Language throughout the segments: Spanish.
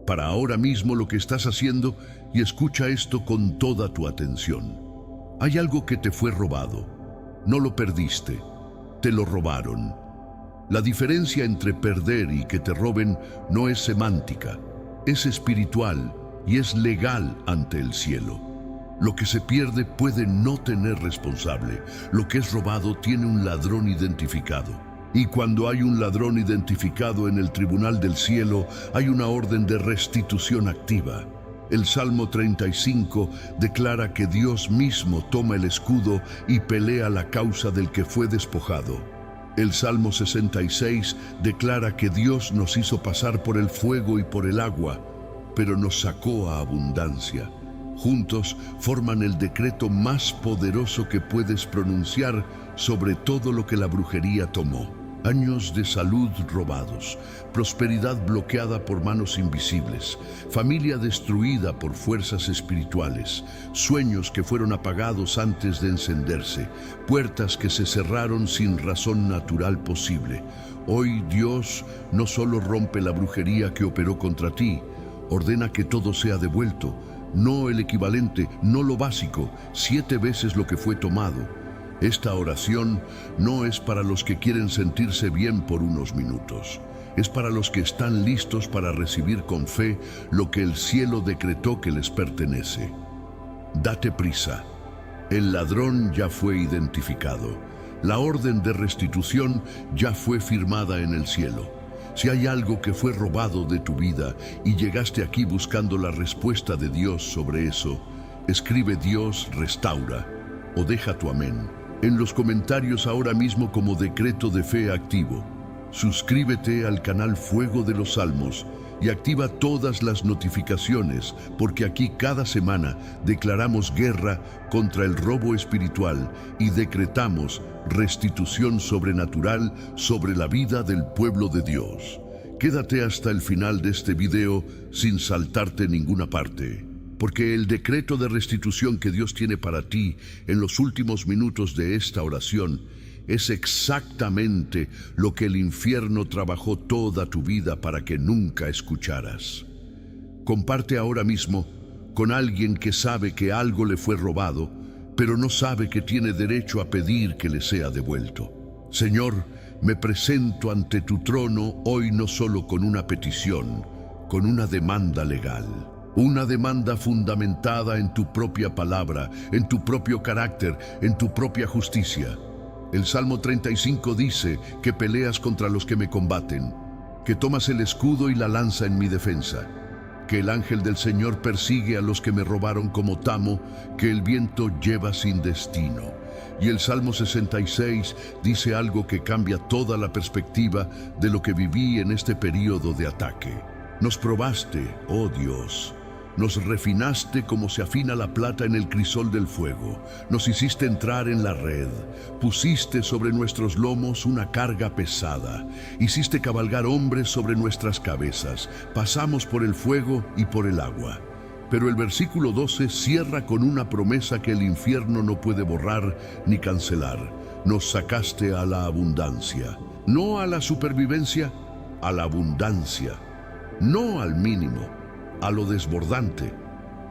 para ahora mismo lo que estás haciendo y escucha esto con toda tu atención. Hay algo que te fue robado. No lo perdiste, te lo robaron. La diferencia entre perder y que te roben no es semántica, es espiritual y es legal ante el cielo. Lo que se pierde puede no tener responsable. Lo que es robado tiene un ladrón identificado. Y cuando hay un ladrón identificado en el tribunal del cielo, hay una orden de restitución activa. El Salmo 35 declara que Dios mismo toma el escudo y pelea la causa del que fue despojado. El Salmo 66 declara que Dios nos hizo pasar por el fuego y por el agua, pero nos sacó a abundancia. Juntos forman el decreto más poderoso que puedes pronunciar sobre todo lo que la brujería tomó. Años de salud robados, prosperidad bloqueada por manos invisibles, familia destruida por fuerzas espirituales, sueños que fueron apagados antes de encenderse, puertas que se cerraron sin razón natural posible. Hoy Dios no solo rompe la brujería que operó contra ti, ordena que todo sea devuelto, no el equivalente, no lo básico, 7 veces lo que fue tomado. Esta oración no es para los que quieren sentirse bien por unos minutos. Es para los que están listos para recibir con fe lo que el cielo decretó que les pertenece. Date prisa. El ladrón ya fue identificado. La orden de restitución ya fue firmada en el cielo. Si hay algo que fue robado de tu vida y llegaste aquí buscando la respuesta de Dios sobre eso, escribe Dios restaura o deja tu amén en los comentarios ahora mismo como decreto de fe activo. Suscríbete al canal Fuego de los Salmos y activa todas las notificaciones, porque aquí cada semana declaramos guerra contra el robo espiritual y decretamos restitución sobrenatural sobre la vida del pueblo de Dios. Quédate hasta el final de este video sin saltarte ninguna parte, porque el decreto de restitución que Dios tiene para ti en los últimos minutos de esta oración es exactamente lo que el infierno trabajó toda tu vida para que nunca escucharas. Comparte ahora mismo con alguien que sabe que algo le fue robado, pero no sabe que tiene derecho a pedir que le sea devuelto. Señor, me presento ante tu trono hoy no solo con una petición, con una demanda legal. Una demanda fundamentada en tu propia palabra, en tu propio carácter, en tu propia justicia. El Salmo 35 dice que peleas contra los que me combaten, que tomas el escudo y la lanza en mi defensa, que el ángel del Señor persigue a los que me robaron como tamo, que el viento lleva sin destino. Y el Salmo 66 dice algo que cambia toda la perspectiva de lo que viví en este periodo de ataque. Nos probaste, oh Dios. Nos refinaste como se afina la plata en el crisol del fuego. Nos hiciste entrar en la red. Pusiste sobre nuestros lomos una carga pesada. Hiciste cabalgar hombres sobre nuestras cabezas. Pasamos por el fuego y por el agua. Pero el versículo 12 cierra con una promesa que el infierno no puede borrar ni cancelar. Nos sacaste a la abundancia. No a la supervivencia, a la abundancia. No al mínimo, a lo desbordante.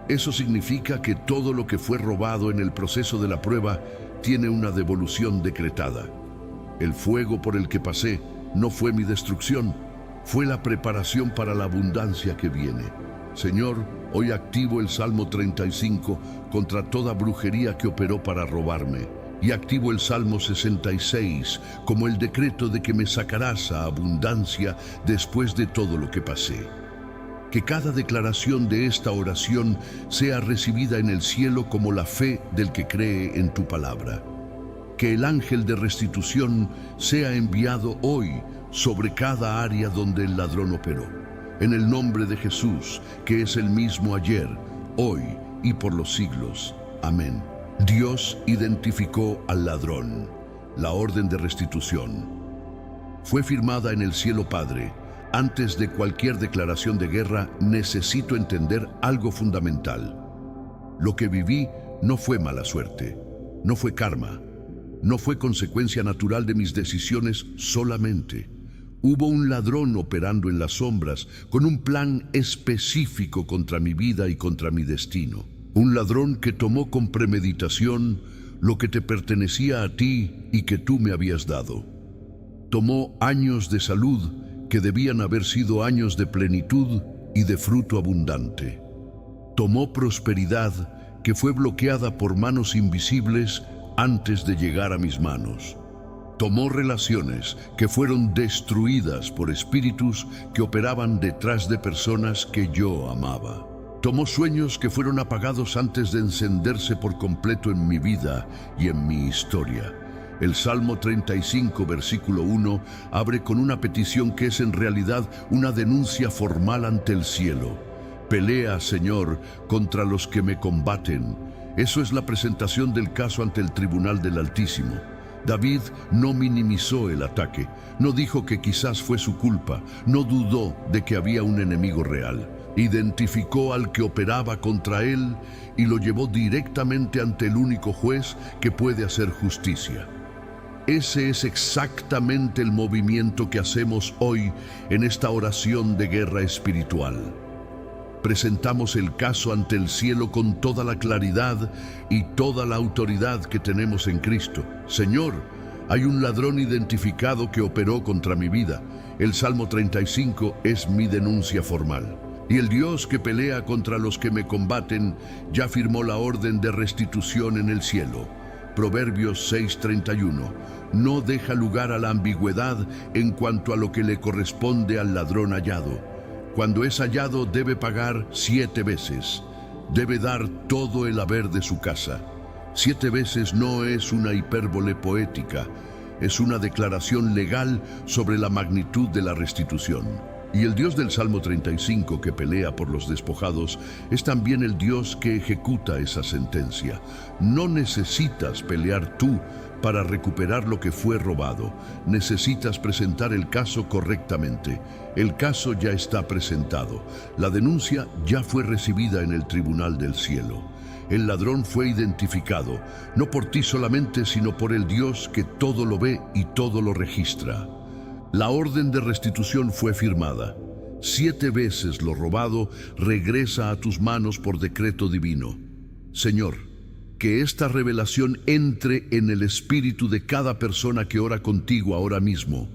Eso significa que todo lo que fue robado en el proceso de la prueba tiene una devolución decretada. El fuego por el que pasé no fue mi destrucción, fue la preparación para la abundancia que viene. Señor, hoy activo el Salmo 35 contra toda brujería que operó para robarme, y activo el Salmo 66 como el decreto de que me sacarás a abundancia después de todo lo que pasé. Que cada declaración de esta oración sea recibida en el cielo como la fe del que cree en tu palabra. Que el ángel de restitución sea enviado hoy sobre cada área donde el ladrón operó. En el nombre de Jesús, que es el mismo ayer, hoy y por los siglos. Amén. Dios identificó al ladrón. La orden de restitución fue firmada en el cielo Padre. Antes de cualquier declaración de guerra, necesito entender algo fundamental. Lo que viví no fue mala suerte, no fue karma, no fue consecuencia natural de mis decisiones solamente. Hubo un ladrón operando en las sombras con un plan específico contra mi vida y contra mi destino. Un ladrón que tomó con premeditación lo que te pertenecía a ti y que tú me habías dado. Tomó años de salud que debían haber sido años de plenitud y de fruto abundante. Tomó prosperidad que fue bloqueada por manos invisibles antes de llegar a mis manos. Tomó relaciones que fueron destruidas por espíritus que operaban detrás de personas que yo amaba. Tomó sueños que fueron apagados antes de encenderse por completo en mi vida y en mi historia. El Salmo 35, versículo 1, abre con una petición que es en realidad una denuncia formal ante el cielo. Pelea, Señor, contra los que me combaten. Eso es la presentación del caso ante el tribunal del Altísimo. David no minimizó el ataque, no dijo que quizás fue su culpa, no dudó de que había un enemigo real. Identificó al que operaba contra él y lo llevó directamente ante el único juez que puede hacer justicia. Ese es exactamente el movimiento que hacemos hoy en esta oración de guerra espiritual. Presentamos el caso ante el cielo con toda la claridad y toda la autoridad que tenemos en Cristo. Señor, hay un ladrón identificado que operó contra mi vida. El Salmo 35 es mi denuncia formal. Y el Dios que pelea contra los que me combaten ya firmó la orden de restitución en el cielo. Proverbios 6:31. No deja lugar a la ambigüedad en cuanto a lo que le corresponde al ladrón hallado. Cuando es hallado debe pagar 7 veces. Debe dar todo el haber de su casa. 7 veces no es una hipérbole poética, es una declaración legal sobre la magnitud de la restitución. Y el Dios del Salmo 35 que pelea por los despojados es también el Dios que ejecuta esa sentencia. No necesitas pelear tú para recuperar lo que fue robado. Necesitas presentar el caso correctamente. El caso ya está presentado. La denuncia ya fue recibida en el tribunal del cielo. El ladrón fue identificado, no por ti solamente, sino por el Dios que todo lo ve y todo lo registra. La orden de restitución fue firmada. 7 veces lo robado regresa a tus manos por decreto divino. Señor, que esta revelación entre en el espíritu de cada persona que ora contigo ahora mismo.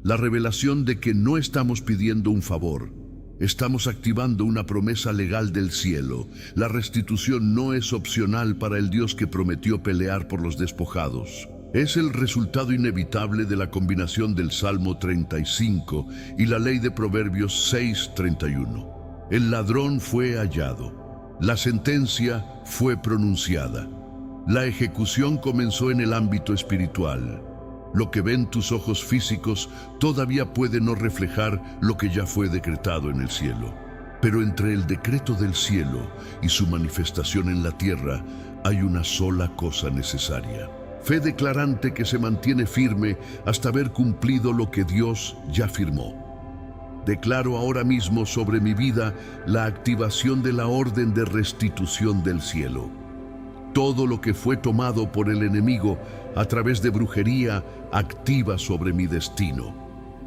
La revelación de que no estamos pidiendo un favor, estamos activando una promesa legal del cielo. La restitución no es opcional para el Dios que prometió pelear por los despojados. Es el resultado inevitable de la combinación del Salmo 35 y la ley de Proverbios 6:31. El ladrón fue hallado. La sentencia fue pronunciada. La ejecución comenzó en el ámbito espiritual. Lo que ven tus ojos físicos todavía puede no reflejar lo que ya fue decretado en el cielo. Pero entre el decreto del cielo y su manifestación en la tierra hay una sola cosa necesaria. Fe declarante que se mantiene firme hasta haber cumplido lo que Dios ya firmó. Declaro ahora mismo sobre mi vida la activación de la orden de restitución del cielo. Todo lo que fue tomado por el enemigo a través de brujería activa sobre mi destino,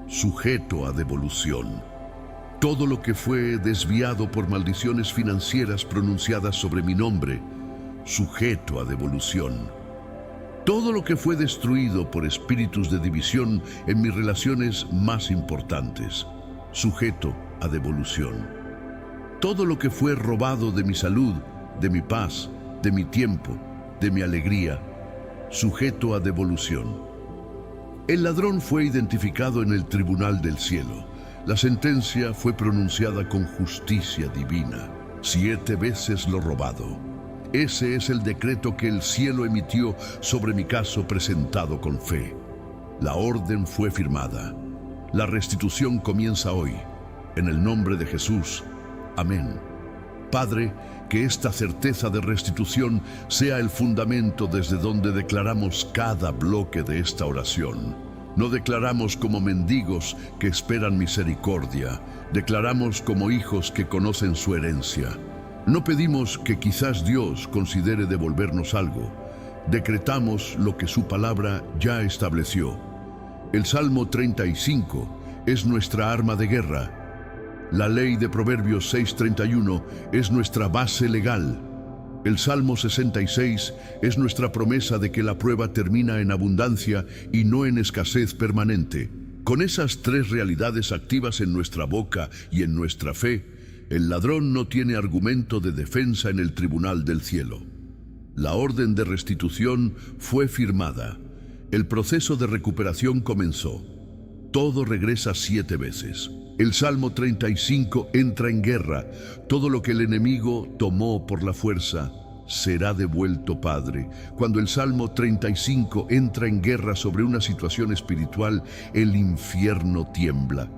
sujeto a devolución. Todo lo que fue desviado por maldiciones financieras pronunciadas sobre mi nombre, sujeto a devolución. Todo lo que fue destruido por espíritus de división en mis relaciones más importantes, sujeto a devolución. Todo lo que fue robado de mi salud, de mi paz, de mi tiempo, de mi alegría, sujeto a devolución. El ladrón fue identificado en el tribunal del cielo. La sentencia fue pronunciada con justicia divina. 7 veces lo robado. Ese es el decreto que el cielo emitió sobre mi caso presentado con fe. La orden fue firmada. La restitución comienza hoy. En el nombre de Jesús. Amén. Padre, que esta certeza de restitución sea el fundamento desde donde declaramos cada bloque de esta oración. No declaramos como mendigos que esperan misericordia. Declaramos como hijos que conocen su herencia. No pedimos que quizás Dios considere devolvernos algo. Decretamos lo que su palabra ya estableció. El Salmo 35 es nuestra arma de guerra. La ley de Proverbios 6:31 es nuestra base legal. El Salmo 66 es nuestra promesa de que la prueba termina en abundancia y no en escasez permanente. Con esas tres realidades activas en nuestra boca y en nuestra fe, el ladrón no tiene argumento de defensa en el tribunal del cielo. La orden de restitución fue firmada. El proceso de recuperación comenzó. Todo regresa 7 veces. El Salmo 35 entra en guerra. Todo lo que el enemigo tomó por la fuerza será devuelto, Padre. Cuando el Salmo 35 entra en guerra sobre una situación espiritual, el infierno tiembla.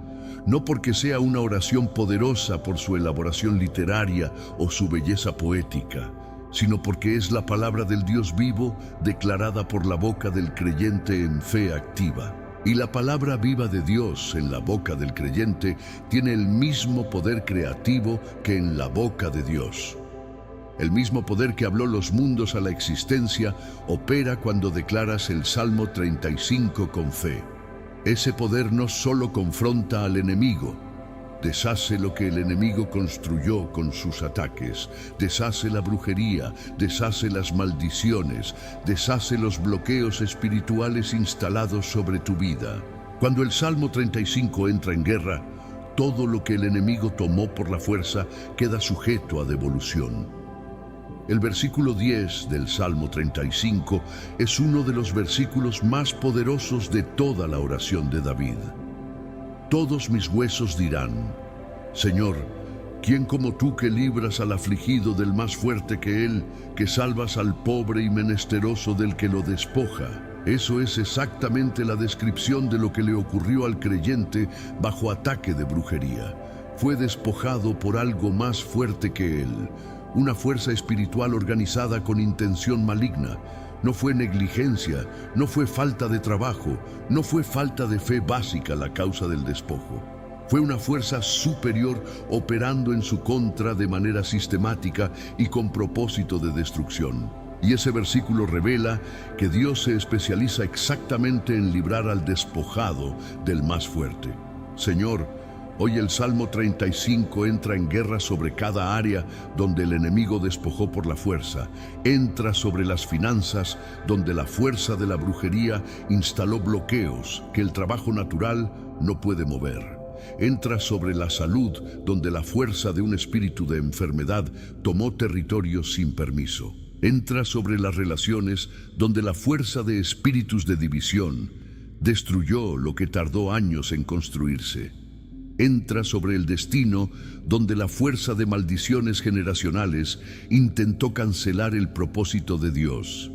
No porque sea una oración poderosa por su elaboración literaria o su belleza poética, sino porque es la palabra del Dios vivo declarada por la boca del creyente en fe activa. Y la palabra viva de Dios en la boca del creyente tiene el mismo poder creativo que en la boca de Dios. El mismo poder que habló los mundos a la existencia opera cuando declaras el Salmo 35 con fe. Ese poder no solo confronta al enemigo, deshace lo que el enemigo construyó con sus ataques, deshace la brujería, deshace las maldiciones, deshace los bloqueos espirituales instalados sobre tu vida. Cuando el Salmo 35 entra en guerra, todo lo que el enemigo tomó por la fuerza queda sujeto a devolución. El versículo 10 del Salmo 35 es uno de los versículos más poderosos de toda la oración de David. Todos mis huesos dirán: Señor, ¿quién como tú que libras al afligido del más fuerte que él, que salvas al pobre y menesteroso del que lo despoja? Eso es exactamente la descripción de lo que le ocurrió al creyente bajo ataque de brujería. Fue despojado por algo más fuerte que él, una fuerza espiritual organizada con intención maligna. No fue negligencia, no fue falta de trabajo, no fue falta de fe básica la causa del despojo. Fue una fuerza superior operando en su contra de manera sistemática y con propósito de destrucción. Y ese versículo revela que Dios se especializa exactamente en librar al despojado del más fuerte. Señor, hoy el Salmo 35 entra en guerra sobre cada área donde el enemigo despojó por la fuerza. Entra sobre las finanzas, donde la fuerza de la brujería instaló bloqueos que el trabajo natural no puede mover. Entra sobre la salud, donde la fuerza de un espíritu de enfermedad tomó territorio sin permiso. Entra sobre las relaciones, donde la fuerza de espíritus de división destruyó lo que tardó años en construirse. Entra sobre el destino, donde la fuerza de maldiciones generacionales intentó cancelar el propósito de Dios.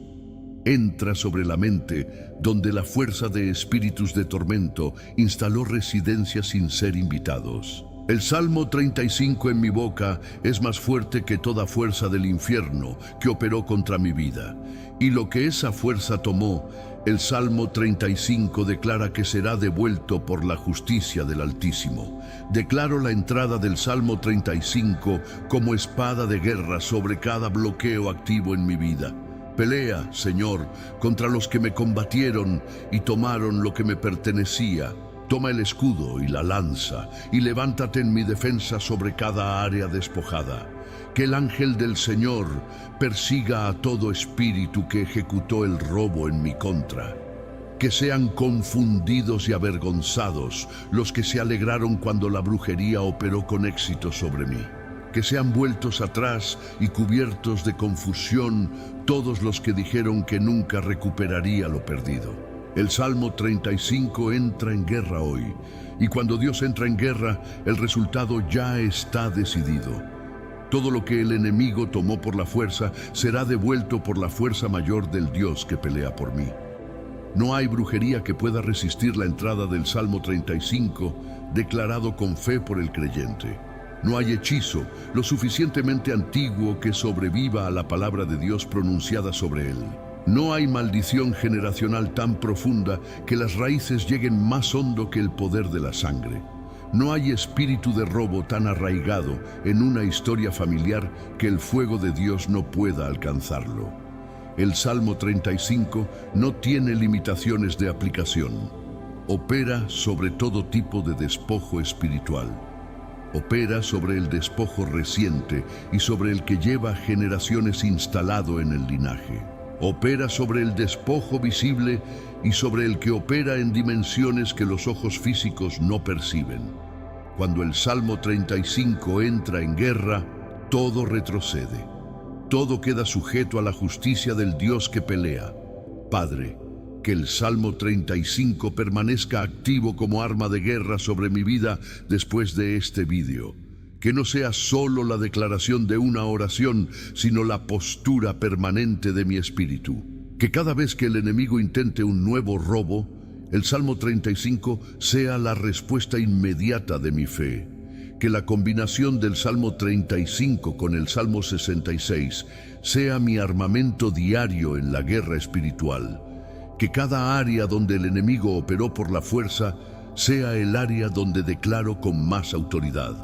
Entra sobre la mente, donde la fuerza de espíritus de tormento instaló residencia sin ser invitados. El Salmo 35 en mi boca es más fuerte que toda fuerza del infierno que operó contra mi vida. Y lo que esa fuerza tomó, el Salmo 35 declara que será devuelto por la justicia del Altísimo. Declaro la entrada del Salmo 35 como espada de guerra sobre cada bloqueo activo en mi vida. Pelea, Señor, contra los que me combatieron y tomaron lo que me pertenecía. Toma el escudo y la lanza y levántate en mi defensa sobre cada área despojada. Que el ángel del Señor persiga a todo espíritu que ejecutó el robo en mi contra. Que sean confundidos y avergonzados los que se alegraron cuando la brujería operó con éxito sobre mí. Que sean vueltos atrás y cubiertos de confusión todos los que dijeron que nunca recuperaría lo perdido. El Salmo 35 entra en guerra hoy, y cuando Dios entra en guerra, el resultado ya está decidido. Todo lo que el enemigo tomó por la fuerza será devuelto por la fuerza mayor del Dios que pelea por mí. No hay brujería que pueda resistir la entrada del Salmo 35, declarado con fe por el creyente. No hay hechizo lo suficientemente antiguo que sobreviva a la palabra de Dios pronunciada sobre él. No hay maldición generacional tan profunda que las raíces lleguen más hondo que el poder de la sangre. No hay espíritu de robo tan arraigado en una historia familiar que el fuego de Dios no pueda alcanzarlo. El Salmo 35 no tiene limitaciones de aplicación. opera sobre todo tipo de despojo espiritual. Opera sobre el despojo reciente y sobre el que lleva generaciones instalado en el linaje. Opera sobre el despojo visible y sobre el que opera en dimensiones que los ojos físicos no perciben. Cuando el Salmo 35 entra en guerra, todo retrocede. Todo queda sujeto a la justicia del Dios que pelea. Padre, que el Salmo 35 permanezca activo como arma de guerra sobre mi vida después de este vídeo. Que no sea solo la declaración de una oración, sino la postura permanente de mi espíritu. Que cada vez que el enemigo intente un nuevo robo, el Salmo 35 sea la respuesta inmediata de mi fe. Que la combinación del Salmo 35 con el Salmo 66 sea mi armamento diario en la guerra espiritual. Que cada área donde el enemigo operó por la fuerza sea el área donde declaro con más autoridad.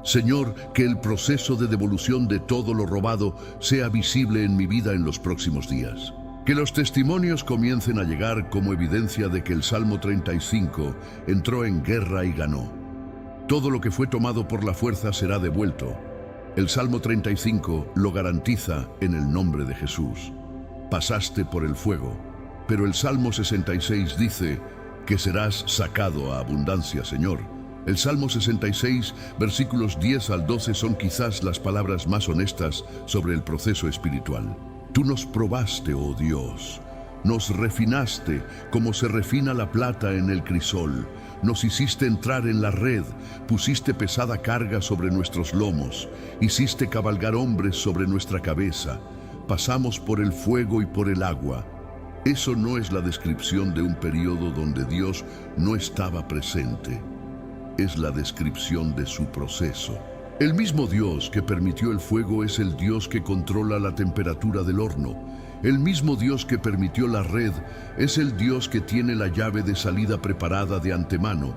Señor, que el proceso de devolución de todo lo robado sea visible en mi vida en los próximos días. Que los testimonios comiencen a llegar como evidencia de que el Salmo 35 entró en guerra y ganó. Todo lo que fue tomado por la fuerza será devuelto. El Salmo 35 lo garantiza en el nombre de Jesús. Pasaste por el fuego, pero el Salmo 66 dice que serás sacado a abundancia, Señor. El Salmo 66, versículos 10 al 12 son quizás las palabras más honestas sobre el proceso espiritual. Tú nos probaste, oh Dios. Nos refinaste como se refina la plata en el crisol. Nos hiciste entrar en la red, pusiste pesada carga sobre nuestros lomos, hiciste cabalgar hombres sobre nuestra cabeza. Pasamos por el fuego y por el agua. Eso no es la descripción de un periodo donde Dios no estaba presente. Es la descripción de su proceso. El mismo Dios que permitió el fuego es el Dios que controla la temperatura del horno. El mismo Dios que permitió la red es el Dios que tiene la llave de salida preparada de antemano.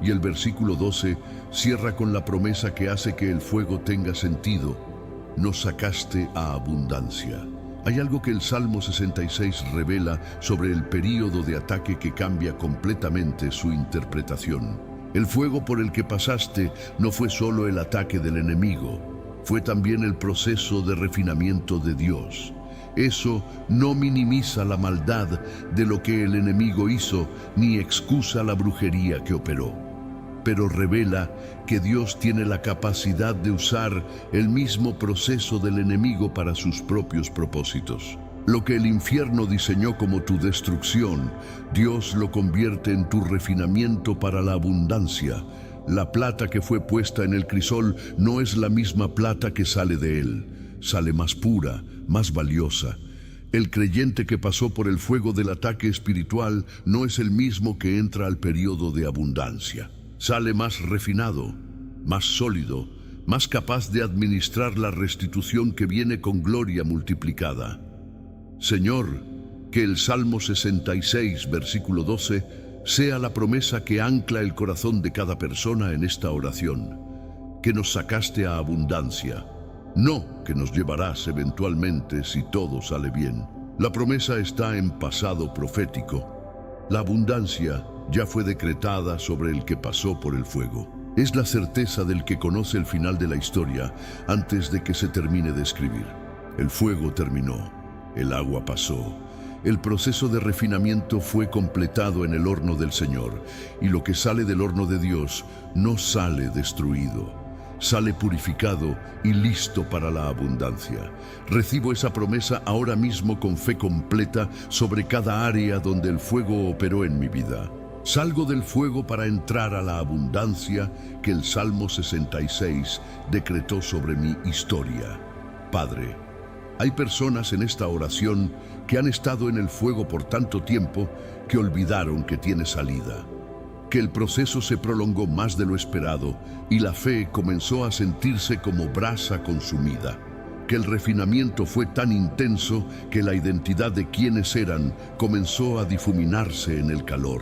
Y el versículo 12 cierra con la promesa que hace que el fuego tenga sentido. Nos sacaste a abundancia. Hay algo que el Salmo 66 revela sobre el período de ataque que cambia completamente su interpretación. El fuego por el que pasaste no fue solo el ataque del enemigo, fue también el proceso de refinamiento de Dios. Eso no minimiza la maldad de lo que el enemigo hizo, ni excusa la brujería que operó, pero revela que Dios tiene la capacidad de usar el mismo proceso del enemigo para sus propios propósitos. Lo que el infierno diseñó como tu destrucción, Dios lo convierte en tu refinamiento para la abundancia. La plata que fue puesta en el crisol no es la misma plata que sale de él. Sale más pura, más valiosa. El creyente que pasó por el fuego del ataque espiritual no es el mismo que entra al periodo de abundancia. Sale más refinado, más sólido, más capaz de administrar la restitución que viene con gloria multiplicada. Señor, que el Salmo 66, versículo 12, sea la promesa que ancla el corazón de cada persona en esta oración. Que nos sacaste a abundancia, no que nos llevarás eventualmente si todo sale bien. La promesa está en pasado profético. La abundancia ya fue decretada sobre el que pasó por el fuego. Es la certeza del que conoce el final de la historia antes de que se termine de escribir. El fuego terminó. El agua pasó. El proceso de refinamiento fue completado en el horno del Señor, y lo que sale del horno de Dios no sale destruido, sale purificado y listo para la abundancia. Recibo esa promesa ahora mismo con fe completa sobre cada área donde el fuego operó en mi vida. Salgo del fuego para entrar a la abundancia que el Salmo 66 decretó sobre mi historia. Padre, hay personas en esta oración que han estado en el fuego por tanto tiempo que olvidaron que tiene salida. Que el proceso se prolongó más de lo esperado y la fe comenzó a sentirse como brasa consumida. Que el refinamiento fue tan intenso que la identidad de quienes eran comenzó a difuminarse en el calor.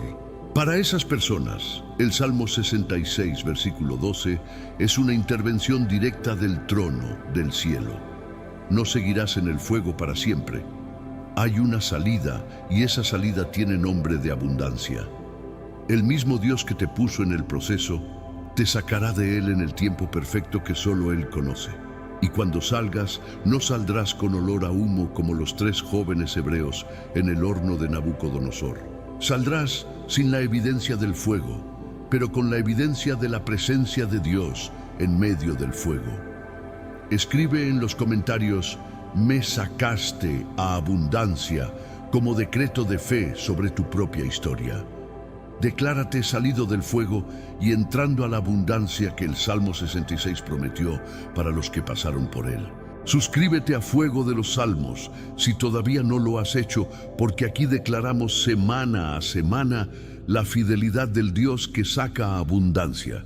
Para esas personas, el Salmo 66, versículo 12, es una intervención directa del trono del cielo. No seguirás en el fuego para siempre. Hay una salida y esa salida tiene nombre de abundancia. El mismo Dios que te puso en el proceso, te sacará de él en el tiempo perfecto que solo Él conoce. Y cuando salgas, no saldrás con olor a humo como los 3 jóvenes hebreos en el horno de Nabucodonosor. Saldrás sin la evidencia del fuego, pero con la evidencia de la presencia de Dios en medio del fuego. Escribe en los comentarios: me sacaste a abundancia, como decreto de fe sobre tu propia historia. Declárate salido del fuego y entrando a la abundancia que el Salmo 66 prometió para los que pasaron por él. Suscríbete a Fuego de los Salmos si todavía no lo has hecho, porque aquí declaramos semana a semana la fidelidad del Dios que saca abundancia.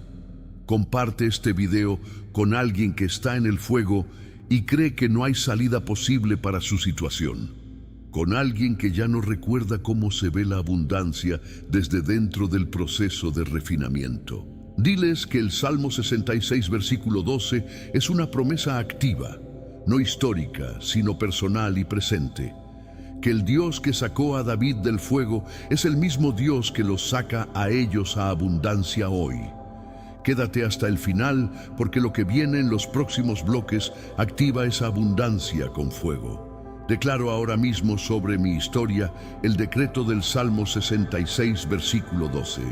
Comparte este video con alguien que está en el fuego y cree que no hay salida posible para su situación. Con alguien que ya no recuerda cómo se ve la abundancia desde dentro del proceso de refinamiento. Diles que el Salmo 66, versículo 12, es una promesa activa, no histórica, sino personal y presente. Que el Dios que sacó a David del fuego es el mismo Dios que los saca a ellos a abundancia hoy. Quédate hasta el final, porque lo que viene en los próximos bloques activa esa abundancia con fuego. Declaro ahora mismo sobre mi historia el decreto del Salmo 66, versículo 12.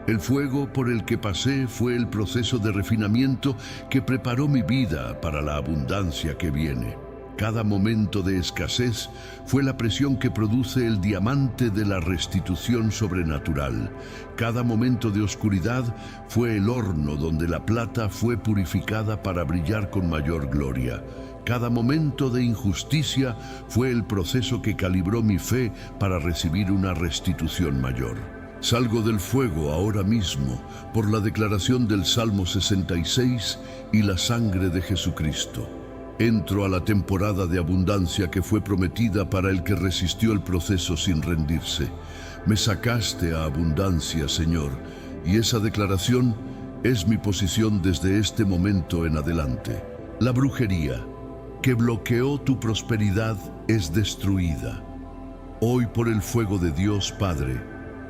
El fuego por el que pasé fue el proceso de refinamiento que preparó mi vida para la abundancia que viene. Cada momento de escasez fue la presión que produce el diamante de la restitución sobrenatural. Cada momento de oscuridad fue el horno donde la plata fue purificada para brillar con mayor gloria. Cada momento de injusticia fue el proceso que calibró mi fe para recibir una restitución mayor. Salgo del fuego ahora mismo por la declaración del Salmo 66 y la sangre de Jesucristo. Entro a la temporada de abundancia que fue prometida para el que resistió el proceso sin rendirse. Me sacaste a abundancia, Señor, y esa declaración es mi posición desde este momento en adelante. La brujería que bloqueó tu prosperidad es destruida. Hoy, por el fuego de Dios Padre,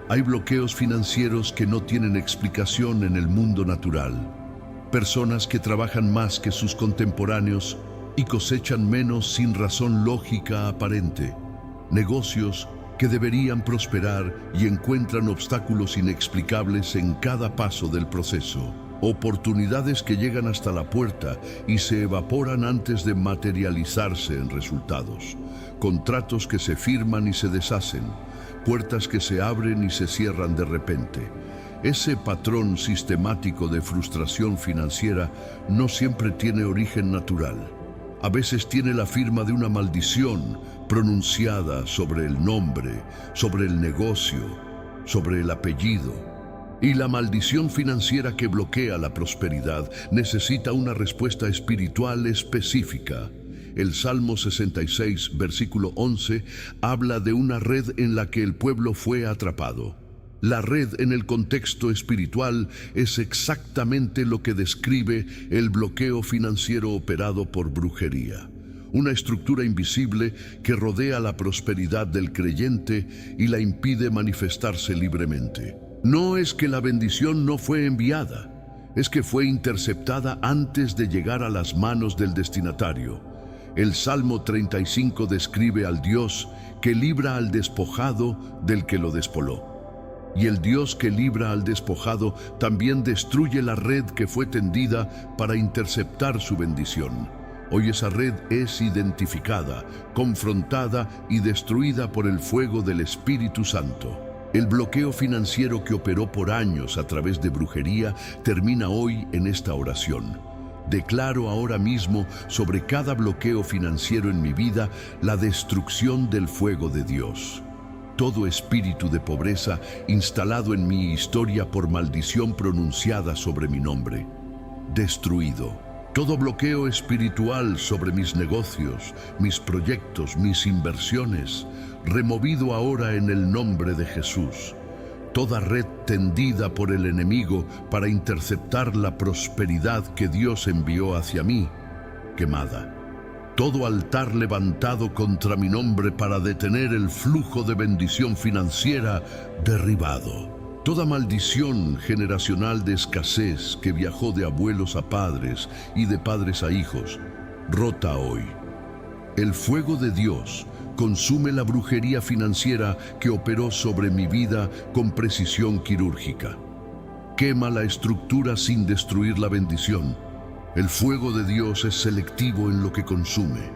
hay bloqueos financieros que no tienen explicación en el mundo natural. Personas que trabajan más que sus contemporáneos y cosechan menos sin razón lógica aparente. Negocios que deberían prosperar y encuentran obstáculos inexplicables en cada paso del proceso. Oportunidades que llegan hasta la puerta y se evaporan antes de materializarse en resultados. Contratos que se firman y se deshacen. Puertas que se abren y se cierran de repente. Ese patrón sistemático de frustración financiera no siempre tiene origen natural. A veces tiene la firma de una maldición pronunciada sobre el nombre, sobre el negocio, sobre el apellido. Y la maldición financiera que bloquea la prosperidad necesita una respuesta espiritual específica. El Salmo 66, versículo 11, habla de una red en la que el pueblo fue atrapado. La red en el contexto espiritual es exactamente lo que describe el bloqueo financiero operado por brujería. Una estructura invisible que rodea la prosperidad del creyente y la impide manifestarse libremente. No es que la bendición no fue enviada, es que fue interceptada antes de llegar a las manos del destinatario. El Salmo 35 describe al Dios que libra al despojado del que lo despoló. Y el Dios que libra al despojado también destruye la red que fue tendida para interceptar su bendición. Hoy esa red es identificada, confrontada y destruida por el fuego del Espíritu Santo. El bloqueo financiero que operó por años a través de brujería termina hoy en esta oración. Declaro ahora mismo sobre cada bloqueo financiero en mi vida la destrucción del fuego de Dios. Todo espíritu de pobreza instalado en mi historia por maldición pronunciada sobre mi nombre, destruido. Todo bloqueo espiritual sobre mis negocios, mis proyectos, mis inversiones, removido ahora en el nombre de Jesús. Toda red tendida por el enemigo para interceptar la prosperidad que Dios envió hacia mí, quemada. Todo altar levantado contra mi nombre para detener el flujo de bendición financiera, derribado. Toda maldición generacional de escasez que viajó de abuelos a padres y de padres a hijos, rota hoy. El fuego de Dios consume la brujería financiera que operó sobre mi vida con precisión quirúrgica. Quema la estructura sin destruir la bendición. El fuego de Dios es selectivo en lo que consume.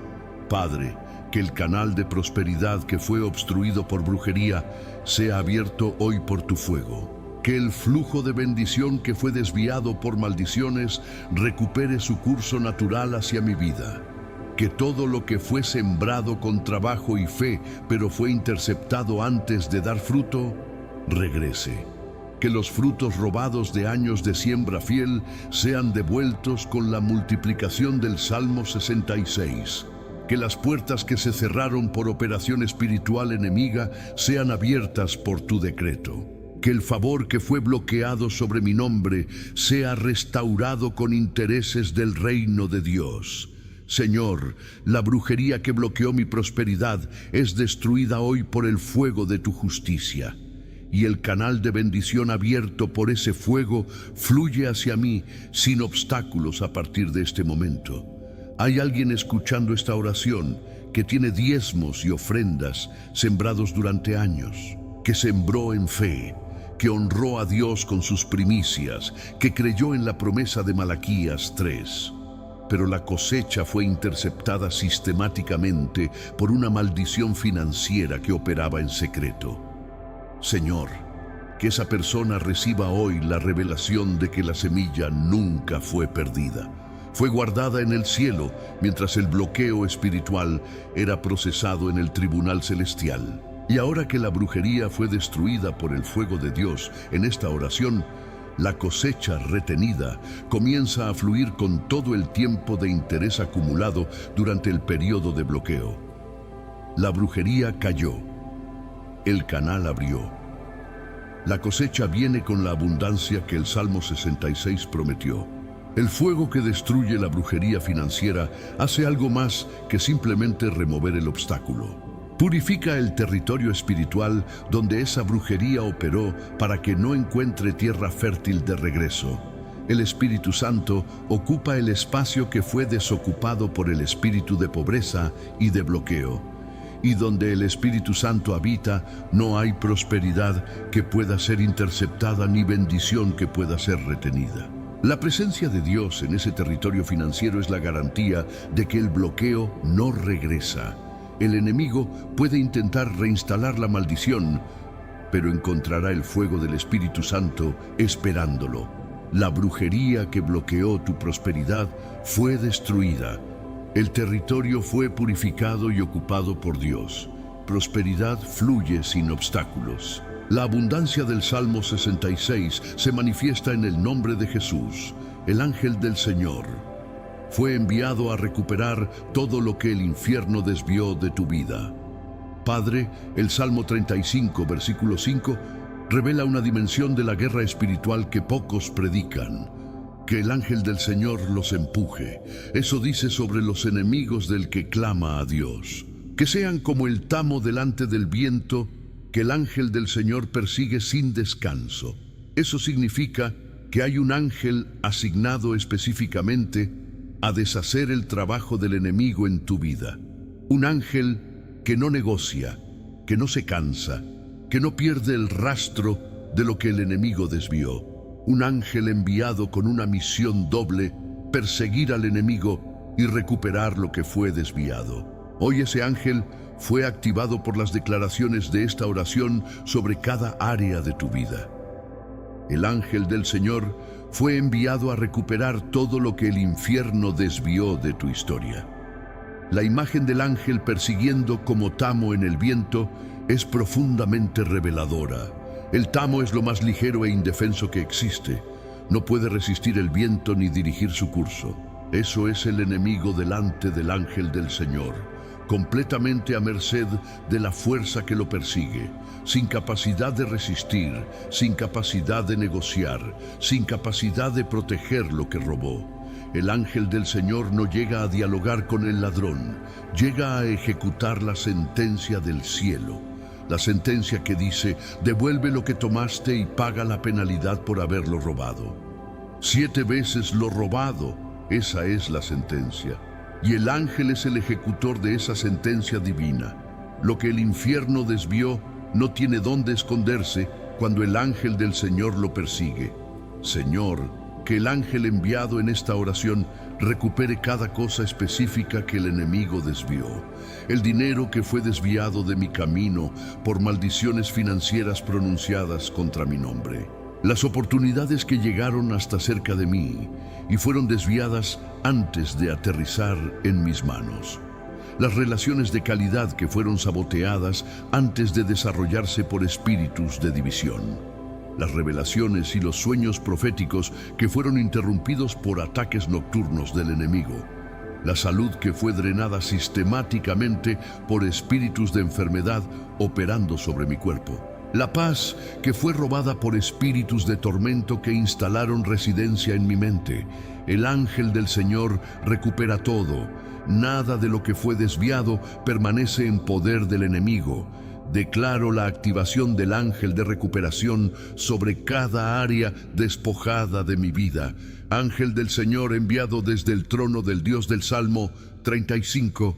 Padre, que el canal de prosperidad que fue obstruido por brujería sea abierto hoy por tu fuego. Que el flujo de bendición que fue desviado por maldiciones recupere su curso natural hacia mi vida. Que todo lo que fue sembrado con trabajo y fe, pero fue interceptado antes de dar fruto, regrese. Que los frutos robados de años de siembra fiel sean devueltos con la multiplicación del Salmo 66. Que las puertas que se cerraron por operación espiritual enemiga sean abiertas por tu decreto. Que el favor que fue bloqueado sobre mi nombre sea restaurado con intereses del reino de Dios. Señor, la brujería que bloqueó mi prosperidad es destruida hoy por el fuego de tu justicia. Y el canal de bendición abierto por ese fuego fluye hacia mí sin obstáculos a partir de este momento. Hay alguien escuchando esta oración que tiene diezmos y ofrendas sembrados durante años, que sembró en fe, que honró a Dios con sus primicias, que creyó en la promesa de Malaquías 3. Pero la cosecha fue interceptada sistemáticamente por una maldición financiera que operaba en secreto. Señor, que esa persona reciba hoy la revelación de que la semilla nunca fue perdida. Fue guardada en el cielo mientras el bloqueo espiritual era procesado en el tribunal celestial. Y ahora que la brujería fue destruida por el fuego de Dios en esta oración, la cosecha retenida comienza a fluir con todo el tiempo de interés acumulado durante el periodo de bloqueo. La brujería cayó. El canal abrió. La cosecha viene con la abundancia que el Salmo 66 prometió. El fuego que destruye la brujería financiera hace algo más que simplemente remover el obstáculo. Purifica el territorio espiritual donde esa brujería operó para que no encuentre tierra fértil de regreso. El Espíritu Santo ocupa el espacio que fue desocupado por el espíritu de pobreza y de bloqueo. Y donde el Espíritu Santo habita, no hay prosperidad que pueda ser interceptada ni bendición que pueda ser retenida. La presencia de Dios en ese territorio financiero es la garantía de que el bloqueo no regresa. El enemigo puede intentar reinstalar la maldición, pero encontrará el fuego del Espíritu Santo esperándolo. La brujería que bloqueó tu prosperidad fue destruida. El territorio fue purificado y ocupado por Dios. Prosperidad fluye sin obstáculos. La abundancia del Salmo 66 se manifiesta en el nombre de Jesús, el ángel del Señor. Fue enviado a recuperar todo lo que el infierno desvió de tu vida. Padre, el Salmo 35, versículo 5, revela una dimensión de la guerra espiritual que pocos predican. Que el ángel del Señor los empuje. Eso dice sobre los enemigos del que clama a Dios. Que sean como el tamo delante del viento, que el ángel del Señor persigue sin descanso. Eso significa que hay un ángel asignado específicamente a deshacer el trabajo del enemigo en tu vida. Un ángel que no negocia, que no se cansa, que no pierde el rastro de lo que el enemigo desvió. Un ángel enviado con una misión doble, perseguir al enemigo y recuperar lo que fue desviado. Hoy ese ángel fue activado por las declaraciones de esta oración sobre cada área de tu vida. El ángel del Señor fue enviado a recuperar todo lo que el infierno desvió de tu historia. La imagen del ángel persiguiendo como tamo en el viento es profundamente reveladora. El tamo es lo más ligero e indefenso que existe. No puede resistir el viento ni dirigir su curso. Eso es el enemigo delante del ángel del Señor, completamente a merced de la fuerza que lo persigue, sin capacidad de resistir, sin capacidad de negociar, sin capacidad de proteger lo que robó. El ángel del Señor no llega a dialogar con el ladrón, llega a ejecutar la sentencia del cielo. La sentencia que dice, devuelve lo que tomaste y paga la penalidad por haberlo robado. 7 veces lo robado, esa es la sentencia. Y el ángel es el ejecutor de esa sentencia divina. Lo que el infierno desvió no tiene dónde esconderse cuando el ángel del Señor lo persigue. Señor, que el ángel enviado en esta oración recupere cada cosa específica que el enemigo desvió. El dinero que fue desviado de mi camino por maldiciones financieras pronunciadas contra mi nombre. Las oportunidades que llegaron hasta cerca de mí y fueron desviadas antes de aterrizar en mis manos. Las relaciones de calidad que fueron saboteadas antes de desarrollarse por espíritus de división. Las revelaciones y los sueños proféticos que fueron interrumpidos por ataques nocturnos del enemigo. La salud que fue drenada sistemáticamente por espíritus de enfermedad operando sobre mi cuerpo. La paz que fue robada por espíritus de tormento que instalaron residencia en mi mente. El ángel del Señor recupera todo. Nada de lo que fue desviado permanece en poder del enemigo. Declaro la activación del ángel de recuperación sobre cada área despojada de mi vida. Ángel del Señor enviado desde el trono del Dios del Salmo 35,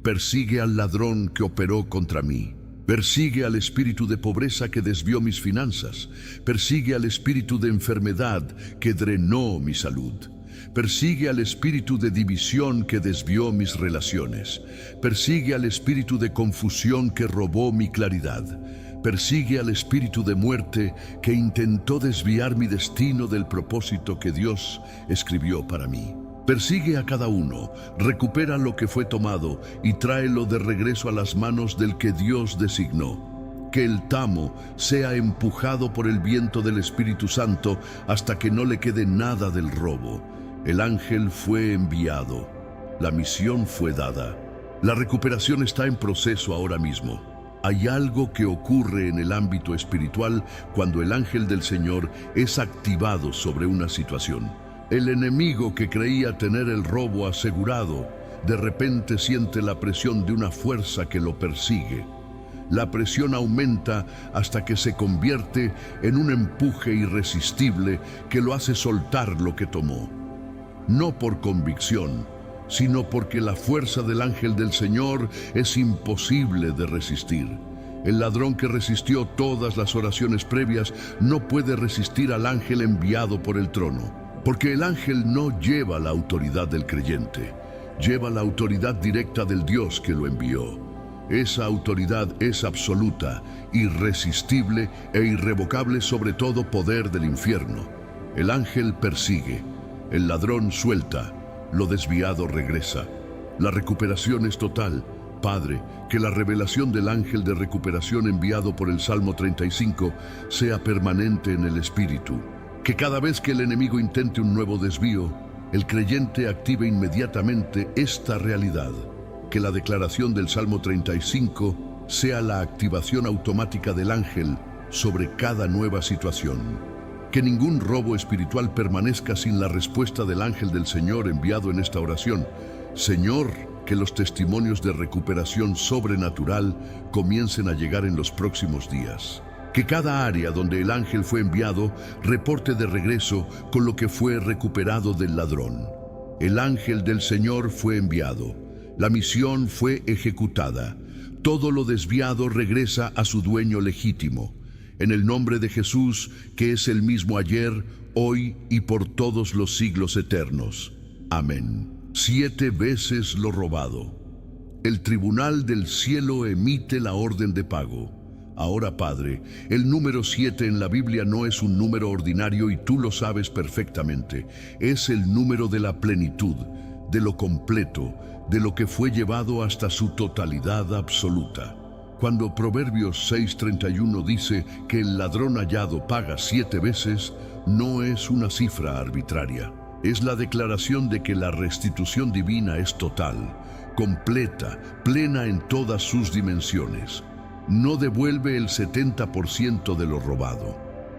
persigue al ladrón que operó contra mí. Persigue al espíritu de pobreza que desvió mis finanzas. Persigue al espíritu de enfermedad que drenó mi salud. Persigue al espíritu de división que desvió mis relaciones. Persigue al espíritu de confusión que robó mi claridad. Persigue al espíritu de muerte que intentó desviar mi destino del propósito que Dios escribió para mí. Persigue a cada uno, recupera lo que fue tomado y tráelo de regreso a las manos del que Dios designó. Que el tamo sea empujado por el viento del Espíritu Santo hasta que no le quede nada del robo. El ángel fue enviado, la misión fue dada. La recuperación está en proceso ahora mismo. Hay algo que ocurre en el ámbito espiritual cuando el ángel del Señor es activado sobre una situación. El enemigo que creía tener el robo asegurado, de repente siente la presión de una fuerza que lo persigue. La presión aumenta hasta que se convierte en un empuje irresistible que lo hace soltar lo que tomó. No por convicción, sino porque la fuerza del ángel del Señor es imposible de resistir. El ladrón que resistió todas las oraciones previas no puede resistir al ángel enviado por el trono, porque el ángel no lleva la autoridad del creyente, lleva la autoridad directa del Dios que lo envió. Esa autoridad es absoluta, irresistible e irrevocable sobre todo poder del infierno. El ángel persigue, el ladrón suelta, lo desviado regresa. La recuperación es total. Padre, que la revelación del ángel de recuperación enviado por el Salmo 35 sea permanente en el espíritu. Que cada vez que el enemigo intente un nuevo desvío, el creyente active inmediatamente esta realidad. Que la declaración del Salmo 35 sea la activación automática del ángel sobre cada nueva situación. Que ningún robo espiritual permanezca sin la respuesta del ángel del Señor enviado en esta oración. Señor, que los testimonios de recuperación sobrenatural comiencen a llegar en los próximos días. Que cada área donde el ángel fue enviado reporte de regreso con lo que fue recuperado del ladrón. El ángel del Señor fue enviado. La misión fue ejecutada. Todo lo desviado regresa a su dueño legítimo. En el nombre de Jesús, que es el mismo ayer, hoy y por todos los siglos eternos. Amén. 7 veces lo robado. El tribunal del cielo emite la orden de pago. Ahora, Padre, el número 7 en la Biblia no es un número ordinario y tú lo sabes perfectamente. Es el número de la plenitud, de lo completo, de lo que fue llevado hasta su totalidad absoluta. Cuando Proverbios 6:31 dice que el ladrón hallado paga 7 veces, no es una cifra arbitraria. Es la declaración de que la restitución divina es total, completa, plena en todas sus dimensiones. No devuelve el 70% de lo robado.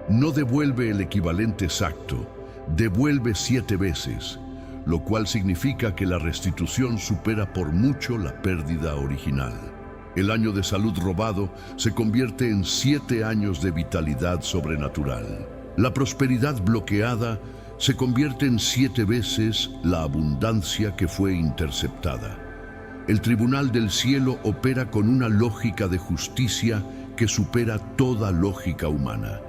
No devuelve el equivalente exacto. Devuelve 7 veces, lo cual significa que la restitución supera por mucho la pérdida original. El año de salud robado se convierte en 7 años de vitalidad sobrenatural. La prosperidad bloqueada se convierte en 7 veces la abundancia que fue interceptada. El tribunal del cielo opera con una lógica de justicia que supera toda lógica humana.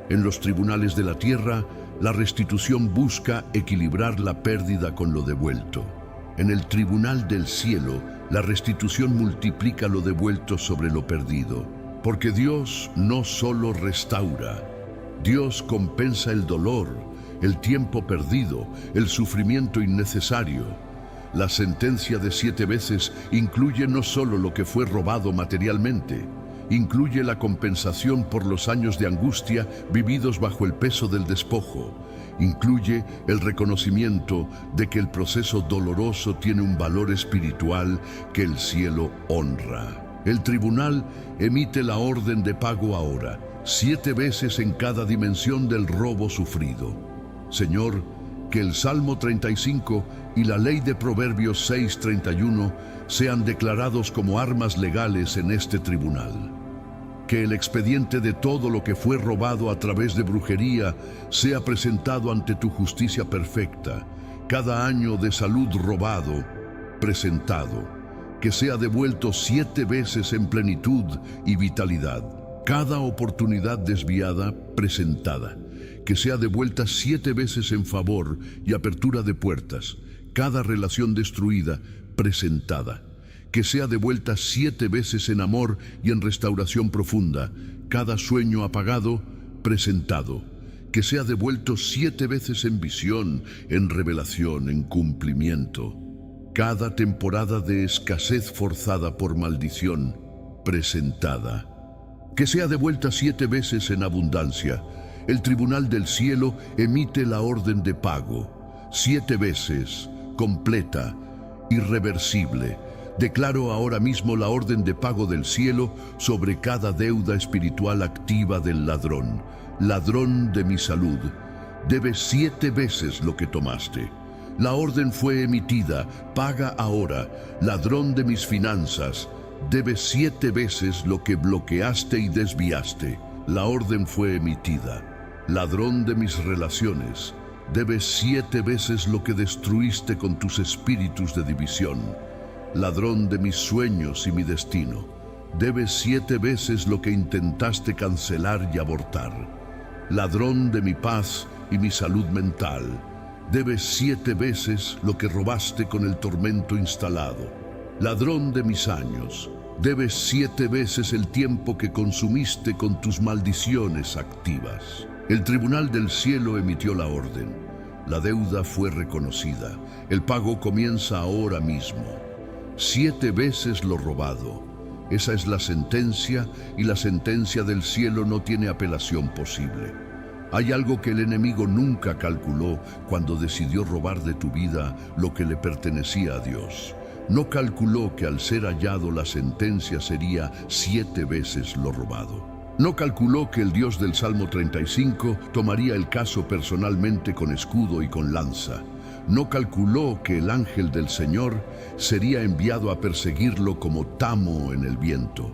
En los tribunales de la tierra, la restitución busca equilibrar la pérdida con lo devuelto. En el tribunal del cielo, la restitución multiplica lo devuelto sobre lo perdido. Porque Dios no solo restaura, Dios compensa el dolor, el tiempo perdido, el sufrimiento innecesario. La sentencia de 7 veces incluye no solo lo que fue robado materialmente, incluye la compensación por los años de angustia vividos bajo el peso del despojo, incluye el reconocimiento de que el proceso doloroso tiene un valor espiritual que el cielo honra. El tribunal emite la orden de pago ahora, 7 veces en cada dimensión del robo sufrido. Señor, que el Salmo 35 y la ley de Proverbios 6:31 sean declarados como armas legales en este tribunal. Que el expediente de todo lo que fue robado a través de brujería sea presentado ante tu justicia perfecta. Cada año de salud robado, presentado. Que sea devuelto 7 veces en plenitud y vitalidad. Cada oportunidad desviada, presentada. Que sea devuelta 7 veces en favor y apertura de puertas. Cada relación destruida, presentada. Que sea devuelta 7 veces en amor y en restauración profunda. Cada sueño apagado, presentado. Que sea devuelto 7 veces en visión, en revelación, en cumplimiento. Cada temporada de escasez forzada por maldición, presentada. Que sea devuelta 7 veces en abundancia. El tribunal del cielo emite la orden de pago. 7 veces, completa, irreversible. Declaro ahora mismo la orden de pago del cielo sobre cada deuda espiritual activa del ladrón. Ladrón de mi salud, debes 7 veces lo que tomaste. La orden fue emitida, paga ahora. Ladrón de mis finanzas, debes 7 veces lo que bloqueaste y desviaste. La orden fue emitida. Ladrón de mis relaciones, debes 7 veces lo que destruiste con tus espíritus de división. Ladrón de mis sueños y mi destino, debes 7 veces lo que intentaste cancelar y abortar. Ladrón de mi paz y mi salud mental, debes 7 veces lo que robaste con el tormento instalado. Ladrón de mis años, debes 7 veces el tiempo que consumiste con tus maldiciones activas. El tribunal del cielo emitió la orden. La deuda fue reconocida. El pago comienza ahora mismo. 7 veces lo robado. Esa es la sentencia, y la sentencia del cielo no tiene apelación posible. Hay algo que el enemigo nunca calculó cuando decidió robar de tu vida lo que le pertenecía a Dios. No calculó que al ser hallado la sentencia sería 7 veces lo robado. No calculó que el Dios del Salmo 35 tomaría el caso personalmente con escudo y con lanza. No calculó que el ángel del Señor sería enviado a perseguirlo como tamo en el viento.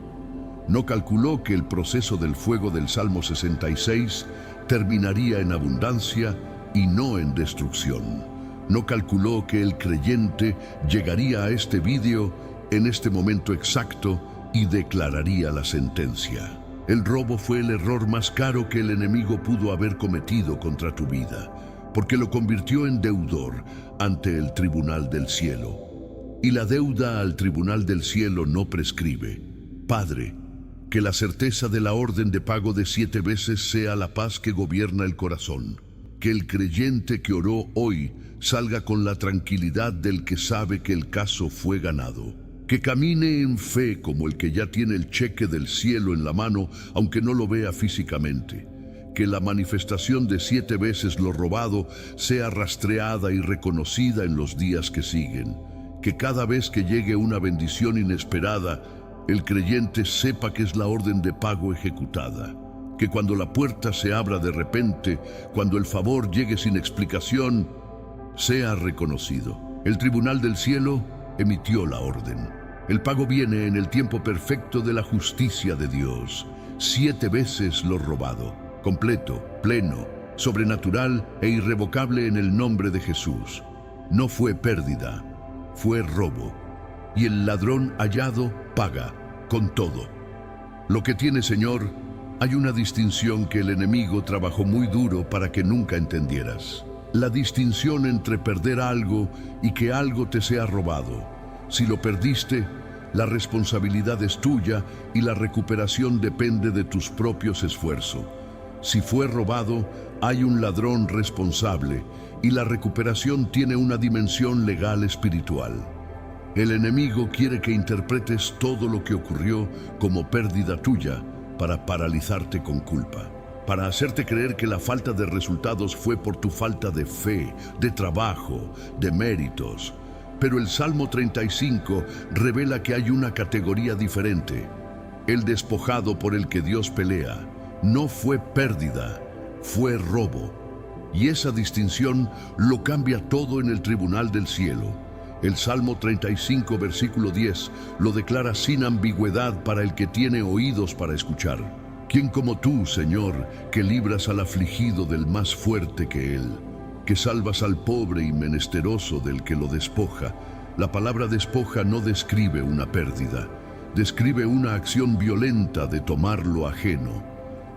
No calculó que el proceso del fuego del Salmo 66 terminaría en abundancia y no en destrucción. No calculó que el creyente llegaría a este vídeo en este momento exacto y declararía la sentencia. El robo fue el error más caro que el enemigo pudo haber cometido contra tu vida, porque lo convirtió en deudor ante el tribunal del cielo. Y la deuda al tribunal del cielo no prescribe. Padre, que la certeza de la orden de pago de 7 veces sea la paz que gobierna el corazón. Que el creyente que oró hoy salga con la tranquilidad del que sabe que el caso fue ganado. Que camine en fe como el que ya tiene el cheque del cielo en la mano, aunque no lo vea físicamente. Que la manifestación de 7 veces lo robado sea rastreada y reconocida en los días que siguen. Que cada vez que llegue una bendición inesperada, el creyente sepa que es la orden de pago ejecutada. Que cuando la puerta se abra de repente, cuando el favor llegue sin explicación, sea reconocido. El tribunal del cielo emitió la orden. El pago viene en el tiempo perfecto de la justicia de Dios. 7 veces lo robado, completo, pleno, sobrenatural e irrevocable en el nombre de Jesús. No fue pérdida, fue robo. Y el ladrón hallado paga con todo. Lo que tiene, Señor, hay una distinción que el enemigo trabajó muy duro para que nunca entendieras. La distinción entre perder algo y que algo te sea robado. Si lo perdiste, la responsabilidad es tuya y la recuperación depende de tus propios esfuerzos. Si fue robado, hay un ladrón responsable y la recuperación tiene una dimensión legal espiritual. El enemigo quiere que interpretes todo lo que ocurrió como pérdida tuya para paralizarte con culpa, para hacerte creer que la falta de resultados fue por tu falta de fe, de trabajo, de méritos. Pero el Salmo 35 revela que hay una categoría diferente. El despojado por el que Dios pelea no fue pérdida, fue robo. Y esa distinción lo cambia todo en el tribunal del cielo. El Salmo 35, versículo 10, lo declara sin ambigüedad para el que tiene oídos para escuchar. ¿Quién como tú, Señor, que libras al afligido del más fuerte que él, que salvas al pobre y menesteroso del que lo despoja? La palabra despoja no describe una pérdida, describe una acción violenta de tomar lo ajeno.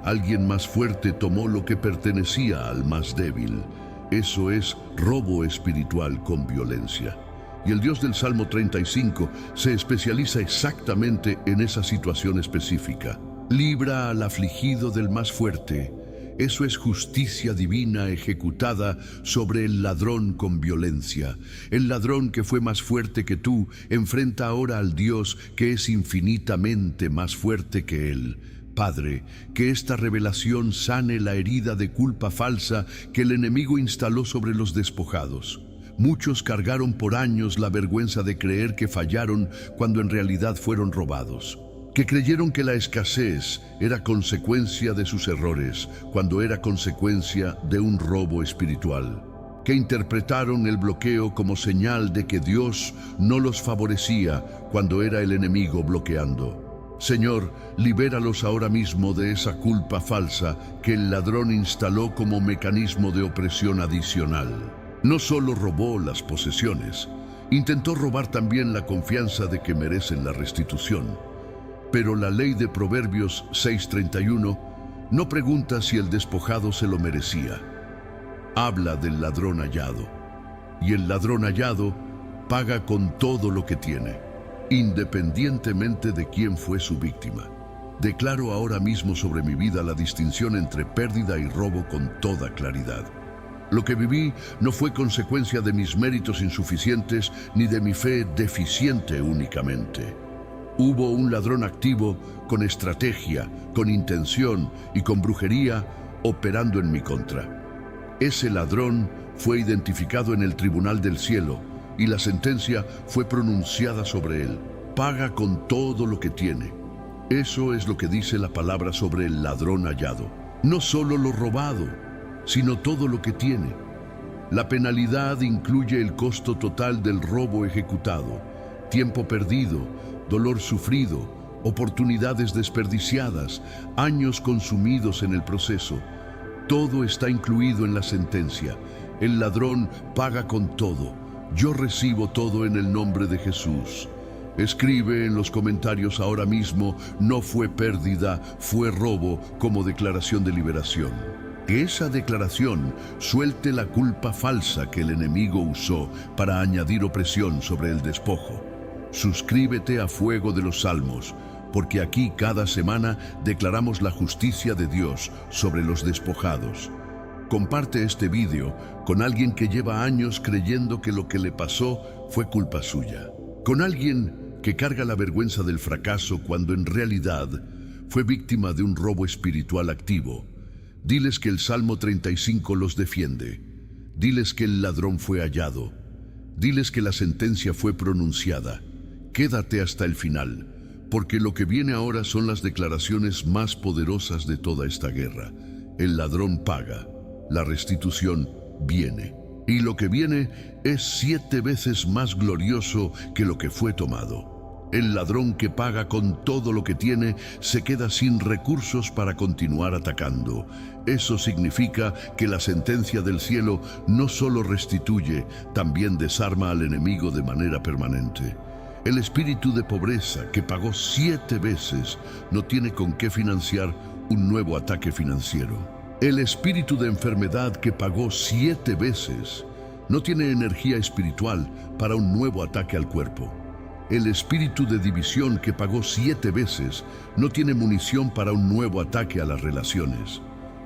Alguien más fuerte tomó lo que pertenecía al más débil. Eso es robo espiritual con violencia. Y el Dios del Salmo 35 se especializa exactamente en esa situación específica. Libra al afligido del más fuerte. Eso es justicia divina ejecutada sobre el ladrón con violencia. El ladrón que fue más fuerte que tú enfrenta ahora al Dios que es infinitamente más fuerte que él. Padre, que esta revelación sane la herida de culpa falsa que el enemigo instaló sobre los despojados. Muchos cargaron por años la vergüenza de creer que fallaron cuando en realidad fueron robados. Que creyeron que la escasez era consecuencia de sus errores, cuando era consecuencia de un robo espiritual. Que interpretaron el bloqueo como señal de que Dios no los favorecía cuando era el enemigo bloqueando. Señor, libéralos ahora mismo de esa culpa falsa que el ladrón instaló como mecanismo de opresión adicional. No solo robó las posesiones, intentó robar también la confianza de que merecen la restitución. Pero la ley de Proverbios 6:31 no pregunta si el despojado se lo merecía. Habla del ladrón hallado. Y el ladrón hallado paga con todo lo que tiene, independientemente de quién fue su víctima. Declaro ahora mismo sobre mi vida la distinción entre pérdida y robo con toda claridad. Lo que viví no fue consecuencia de mis méritos insuficientes ni de mi fe deficiente únicamente. Hubo un ladrón activo con estrategia, con intención y con brujería operando en mi contra. Ese ladrón fue identificado en el tribunal del cielo y la sentencia fue pronunciada sobre él. Paga con todo lo que tiene. Eso es lo que dice la palabra sobre el ladrón hallado. No solo lo robado, sino todo lo que tiene. La penalidad incluye el costo total del robo ejecutado, tiempo perdido, dolor sufrido, oportunidades desperdiciadas, años consumidos en el proceso. Todo está incluido en la sentencia. El ladrón paga con todo. Yo recibo todo en el nombre de Jesús. Escribe en los comentarios ahora mismo, no fue pérdida, fue robo, como declaración de liberación. Que esa declaración suelte la culpa falsa que el enemigo usó para añadir opresión sobre el despojo. Suscríbete a Fuego de los Salmos, porque aquí cada semana declaramos la justicia de Dios sobre los despojados. Comparte este video con alguien que lleva años creyendo que lo que le pasó fue culpa suya. Con alguien que carga la vergüenza del fracaso cuando en realidad fue víctima de un robo espiritual activo. Diles que el Salmo 35 los defiende. Diles que el ladrón fue hallado. Diles que la sentencia fue pronunciada. Quédate hasta el final, porque lo que viene ahora son las declaraciones más poderosas de toda esta guerra. El ladrón paga, la restitución viene. Y lo que viene es 7 veces más glorioso que lo que fue tomado. El ladrón que paga con todo lo que tiene se queda sin recursos para continuar atacando. Eso significa que la sentencia del cielo no solo restituye, también desarma al enemigo de manera permanente. El espíritu de pobreza que pagó 7 veces no tiene con qué financiar un nuevo ataque financiero. El espíritu de enfermedad que pagó 7 veces no tiene energía espiritual para un nuevo ataque al cuerpo. El espíritu de división que pagó 7 veces no tiene munición para un nuevo ataque a las relaciones.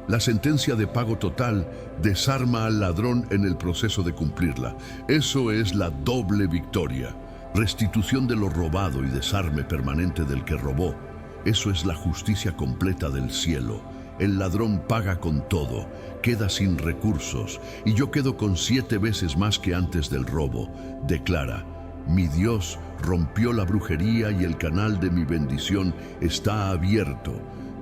La sentencia de pago total desarma al ladrón en el proceso de cumplirla. Eso es la doble victoria. Restitución de lo robado y desarme permanente del que robó. Eso es la justicia completa del cielo. El ladrón paga con todo, queda sin recursos, y yo quedo con 7 veces más que antes del robo. Declara: mi Dios rompió la brujería y el canal de mi bendición está abierto.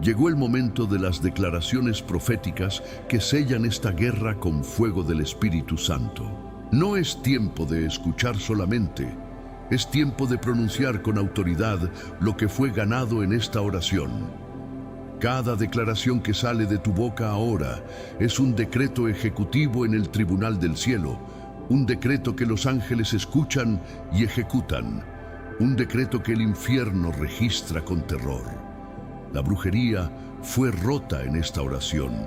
Llegó el momento de las declaraciones proféticas que sellan esta guerra con fuego del Espíritu Santo. No es tiempo de escuchar solamente, es tiempo de pronunciar con autoridad lo que fue ganado en esta oración. Cada declaración que sale de tu boca ahora es un decreto ejecutivo en el tribunal del cielo, un decreto que los ángeles escuchan y ejecutan, un decreto que el infierno registra con terror. La brujería fue rota en esta oración.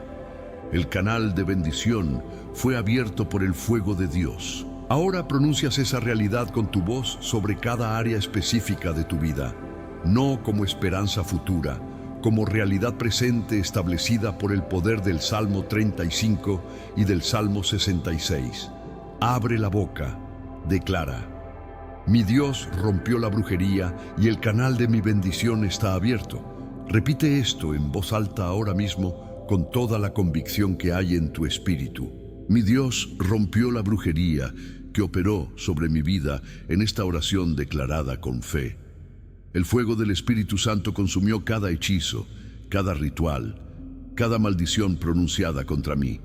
El canal de bendición fue abierto por el fuego de Dios. Ahora pronuncias esa realidad con tu voz sobre cada área específica de tu vida, no como esperanza futura, como realidad presente establecida por el poder del Salmo 35 y del Salmo 66. Abre la boca, declara: mi Dios rompió la brujería y el canal de mi bendición está abierto. Repite esto en voz alta ahora mismo con toda la convicción que hay en tu espíritu. Mi Dios rompió la brujería que operó sobre mi vida en esta oración declarada con fe. El fuego del Espíritu Santo consumió cada hechizo, cada ritual, cada maldición pronunciada contra mí.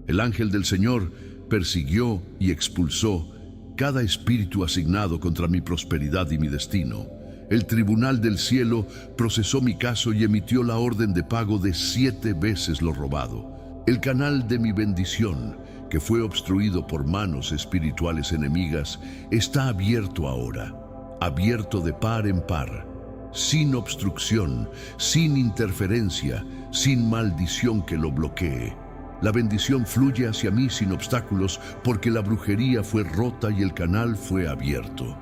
El ángel del Señor persiguió y expulsó cada espíritu asignado contra mi prosperidad y mi destino. El tribunal del cielo procesó mi caso y emitió la orden de pago de 7 veces lo robado. El canal de mi bendición, que fue obstruido por manos espirituales enemigas, está abierto ahora, abierto de par en par, sin obstrucción, sin interferencia, sin maldición que lo bloquee. La bendición fluye hacia mí sin obstáculos porque la brujería fue rota y el canal fue abierto.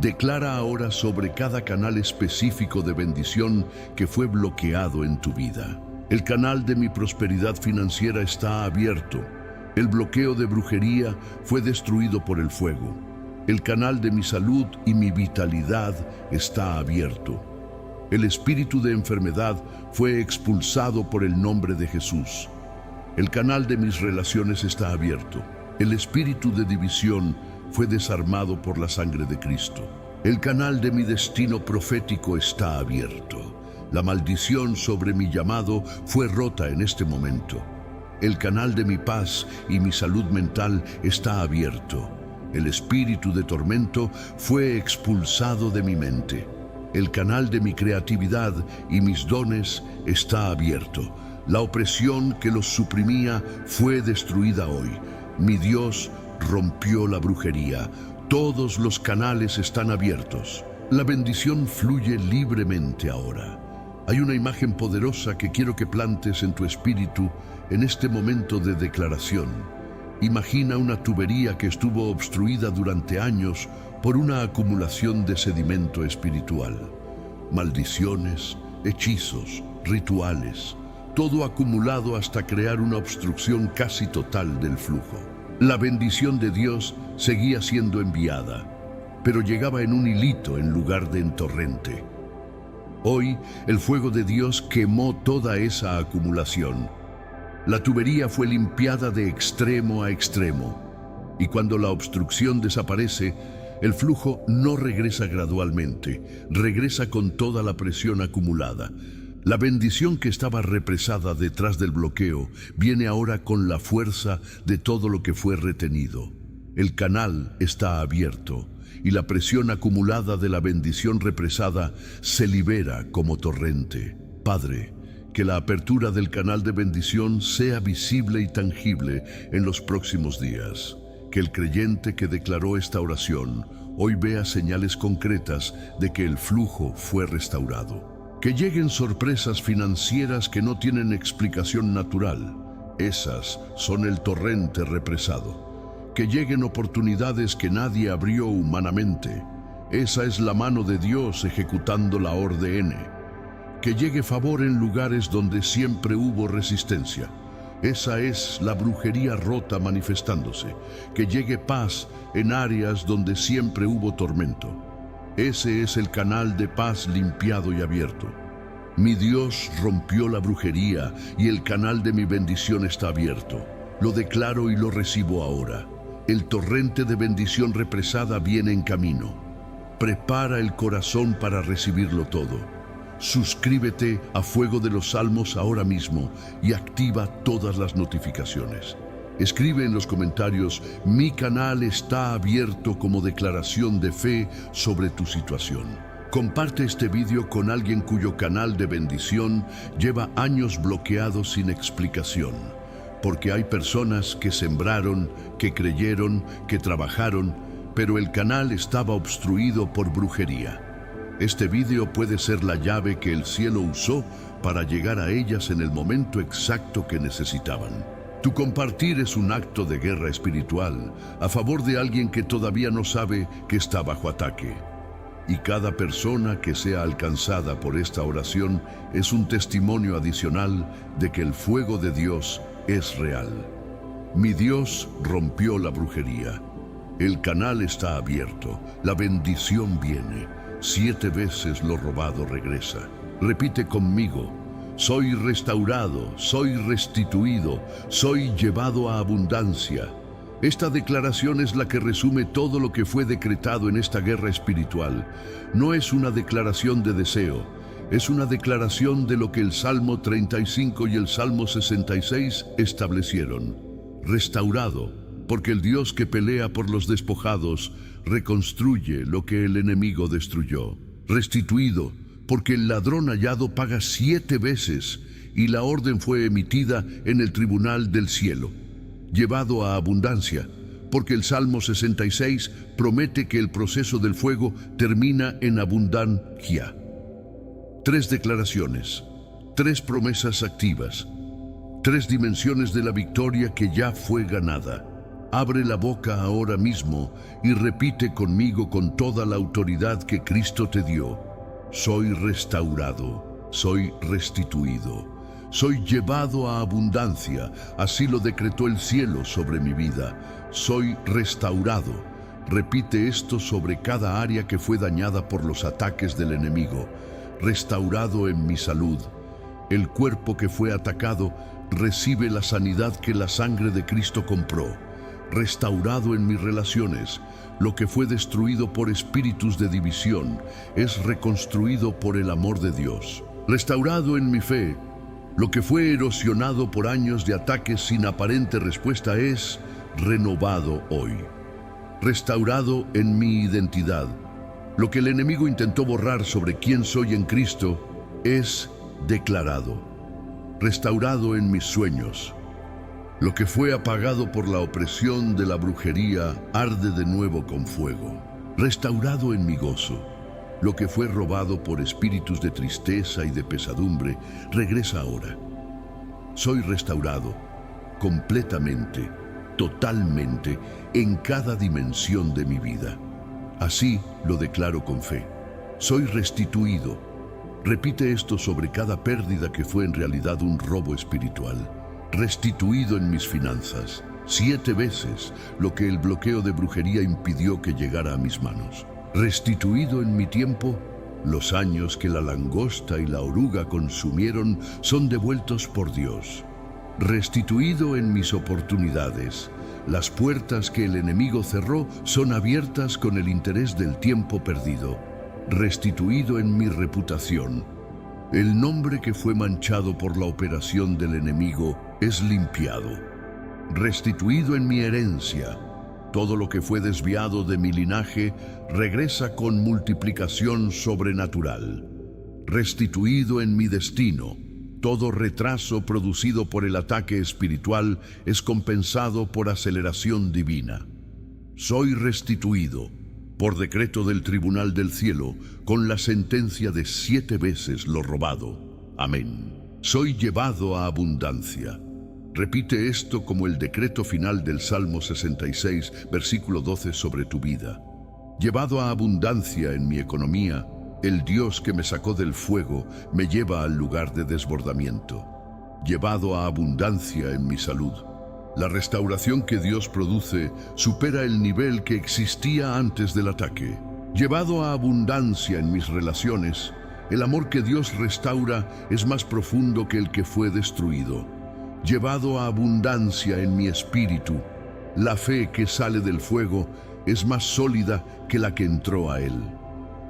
Declara ahora sobre cada canal específico de bendición que fue bloqueado en tu vida. El canal de mi prosperidad financiera está abierto. El bloqueo de brujería fue destruido por el fuego. El canal de mi salud y mi vitalidad está abierto. El espíritu de enfermedad fue expulsado por el nombre de Jesús. El canal de mis relaciones está abierto. El espíritu de división fue desarmado por la sangre de Cristo. El canal de mi destino profético está abierto. La maldición sobre mi llamado fue rota en este momento. El canal de mi paz y mi salud mental está abierto. El espíritu de tormento fue expulsado de mi mente. El canal de mi creatividad y mis dones está abierto. La opresión que los suprimía fue destruida hoy. Mi Dios rompió la brujería. Todos los canales están abiertos. La bendición fluye libremente ahora. Hay una imagen poderosa que quiero que plantes en tu espíritu en este momento de declaración. Imagina una tubería que estuvo obstruida durante años por una acumulación de sedimento espiritual. Maldiciones, hechizos, rituales, todo acumulado hasta crear una obstrucción casi total del flujo. La bendición de Dios seguía siendo enviada, pero llegaba en un hilito en lugar de en torrente. Hoy, el fuego de Dios quemó toda esa acumulación. La tubería fue limpiada de extremo a extremo, y cuando la obstrucción desaparece, el flujo no regresa gradualmente, regresa con toda la presión acumulada. La bendición que estaba represada detrás del bloqueo viene ahora con la fuerza de todo lo que fue retenido. El canal está abierto. y la presión acumulada de la bendición represada se libera como torrente. Padre, que la apertura del canal de bendición sea visible y tangible en los próximos días. Que el creyente que declaró esta oración hoy vea señales concretas de que el flujo fue restaurado. Que lleguen sorpresas financieras que no tienen explicación natural. Esas son el torrente represado. Que lleguen oportunidades que nadie abrió humanamente. Esa es la mano de Dios ejecutando la orden. Que llegue favor en lugares donde siempre hubo resistencia. Esa es la brujería rota manifestándose. Que llegue paz en áreas donde siempre hubo tormento. Ese es el canal de paz limpiado y abierto. Mi Dios rompió la brujería y el canal de mi bendición está abierto. Lo declaro y lo recibo ahora. El torrente de bendición represada viene en camino. Prepara el corazón para recibirlo todo. Suscríbete a Fuego de los Salmos ahora mismo y activa todas las notificaciones. Escribe en los comentarios: mi canal está abierto, como declaración de fe sobre tu situación. Comparte este vídeo con alguien cuyo canal de bendición lleva años bloqueado sin explicación. Porque hay personas que sembraron, que creyeron, que trabajaron, pero el canal estaba obstruido por brujería. Este vídeo puede ser la llave que el cielo usó para llegar a ellas en el momento exacto que necesitaban. Tu compartir es un acto de guerra espiritual a favor de alguien que todavía no sabe que está bajo ataque. Y cada persona que sea alcanzada por esta oración es un testimonio adicional de que el fuego de Dios es real. Mi Dios rompió la brujería. El canal está abierto. La bendición viene. 7 veces lo robado regresa. Repite conmigo: soy restaurado, soy restituido, soy llevado a abundancia. Esta declaración es la que resume todo lo que fue decretado en esta guerra espiritual. No es una declaración de deseo, es una declaración de lo que el Salmo 35 y el Salmo 66 establecieron. Restaurado, porque el Dios que pelea por los despojados reconstruye lo que el enemigo destruyó. Restituido, porque el ladrón hallado paga 7 veces y la orden fue emitida en el tribunal del cielo. Llevado a abundancia, porque el Salmo 66 promete que el proceso del fuego termina en abundancia. 3 declaraciones, 3 promesas activas, 3 dimensiones de la victoria que ya fue ganada. Abre la boca ahora mismo y repite conmigo con toda la autoridad que Cristo te dio. Soy restaurado, soy restituido, soy llevado a abundancia, así lo decretó el cielo sobre mi vida. Soy restaurado. Repite esto sobre cada área que fue dañada por los ataques del enemigo. Restaurado en mi salud. El cuerpo que fue atacado recibe la sanidad que la sangre de Cristo compró. Restaurado en mis relaciones. Lo que fue destruido por espíritus de división es reconstruido por el amor de Dios. Restaurado en mi fe. Lo que fue erosionado por años de ataques sin aparente respuesta es renovado hoy. Restaurado en mi identidad. Lo que el enemigo intentó borrar sobre quién soy en Cristo es declarado. Restaurado en mis sueños. Lo que fue apagado por la opresión de la brujería arde de nuevo con fuego. Restaurado en mi gozo. Lo que fue robado por espíritus de tristeza y de pesadumbre regresa ahora. Soy restaurado completamente, totalmente, en cada dimensión de mi vida. Así lo declaro con fe. Soy restituido. Repite esto sobre cada pérdida que fue en realidad un robo espiritual. Restituido en mis finanzas, 7 veces lo que el bloqueo de brujería impidió que llegara a mis manos. Restituido en mi tiempo, los años que la langosta y la oruga consumieron son devueltos por Dios. Restituido en mis oportunidades, las puertas que el enemigo cerró son abiertas con el interés del tiempo perdido. Restituido en mi reputación, el nombre que fue manchado por la operación del enemigo es limpiado. Restituido en mi herencia, Todo lo que fue desviado de mi linaje regresa con multiplicación sobrenatural. Restituido en mi destino, todo retraso producido por el ataque espiritual es compensado por aceleración divina. Soy restituido, por decreto del Tribunal del Cielo, con la sentencia de 7 veces lo robado. Amén. Soy llevado a abundancia. Repite esto como el decreto final del Salmo 66, versículo 12 sobre tu vida. Llevado a abundancia en mi economía, el Dios que me sacó del fuego me lleva al lugar de desbordamiento. Llevado a abundancia en mi salud. La restauración que Dios produce supera el nivel que existía antes del ataque. Llevado a abundancia en mis relaciones, el amor que Dios restaura es más profundo que el que fue destruido. Llevado a abundancia en mi espíritu, la fe que sale del fuego es más sólida que la que entró a él.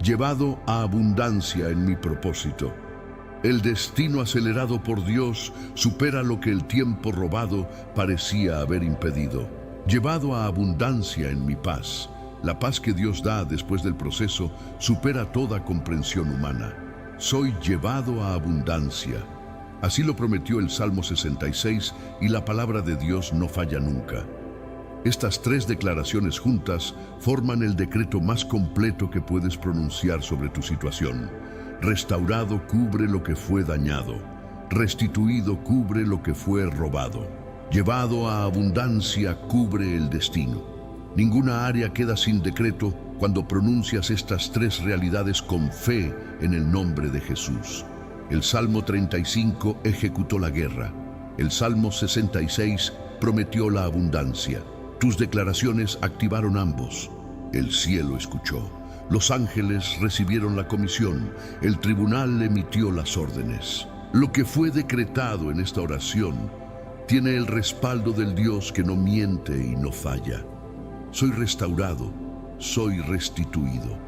Llevado a abundancia en mi propósito. El destino acelerado por Dios supera lo que el tiempo robado parecía haber impedido. Llevado a abundancia en mi paz. La paz que Dios da después del proceso supera toda comprensión humana. Soy llevado a abundancia. Así lo prometió el Salmo 66 y la palabra de Dios no falla nunca. Estas 3 declaraciones juntas forman el decreto más completo que puedes pronunciar sobre tu situación. Restaurado cubre lo que fue dañado. Restituido cubre lo que fue robado. Llevado a abundancia cubre el destino. Ninguna área queda sin decreto cuando pronuncias estas 3 realidades con fe en el nombre de Jesús. El Salmo 35 ejecutó la guerra. El Salmo 66 prometió la abundancia. Tus declaraciones activaron ambos. El cielo escuchó. Los ángeles recibieron la comisión. El tribunal emitió las órdenes. Lo que fue decretado en esta oración tiene el respaldo del Dios que no miente y no falla. Soy restaurado, soy restituido,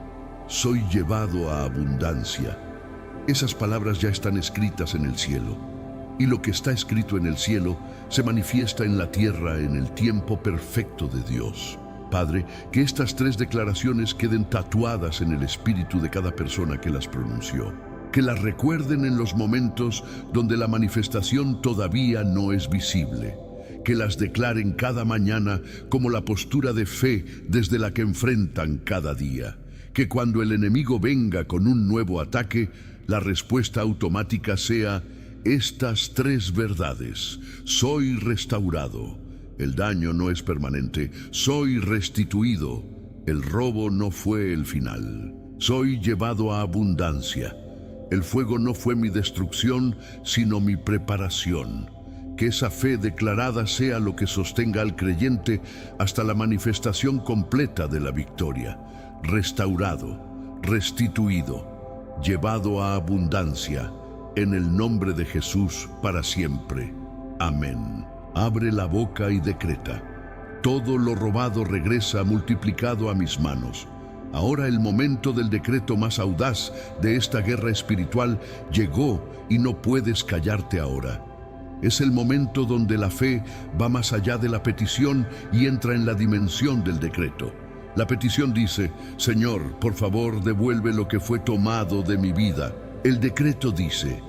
soy llevado a abundancia. Esas palabras ya están escritas en el cielo, y lo que está escrito en el cielo se manifiesta en la tierra en el tiempo perfecto de Dios. Padre, que estas 3 declaraciones queden tatuadas en el espíritu de cada persona que las pronunció. Que las recuerden en los momentos donde la manifestación todavía no es visible. Que las declaren cada mañana como la postura de fe desde la que enfrentan cada día. Que cuando el enemigo venga con un nuevo ataque, la respuesta automática sea estas 3 verdades. Soy restaurado. El daño no es permanente. Soy restituido. El robo no fue el final. Soy llevado a abundancia. El fuego no fue mi destrucción, sino mi preparación. Que esa fe declarada sea lo que sostenga al creyente hasta la manifestación completa de la victoria. Restaurado, restituido, llevado a abundancia, en el nombre de Jesús para siempre. Amén. Abre la boca y decreta. Todo lo robado regresa multiplicado a mis manos. Ahora el momento del decreto más audaz de esta guerra espiritual llegó y no puedes callarte ahora. Es el momento donde la fe va más allá de la petición y entra en la dimensión del decreto. La petición dice: Señor, por favor, devuelve lo que fue tomado de mi vida. El decreto dice: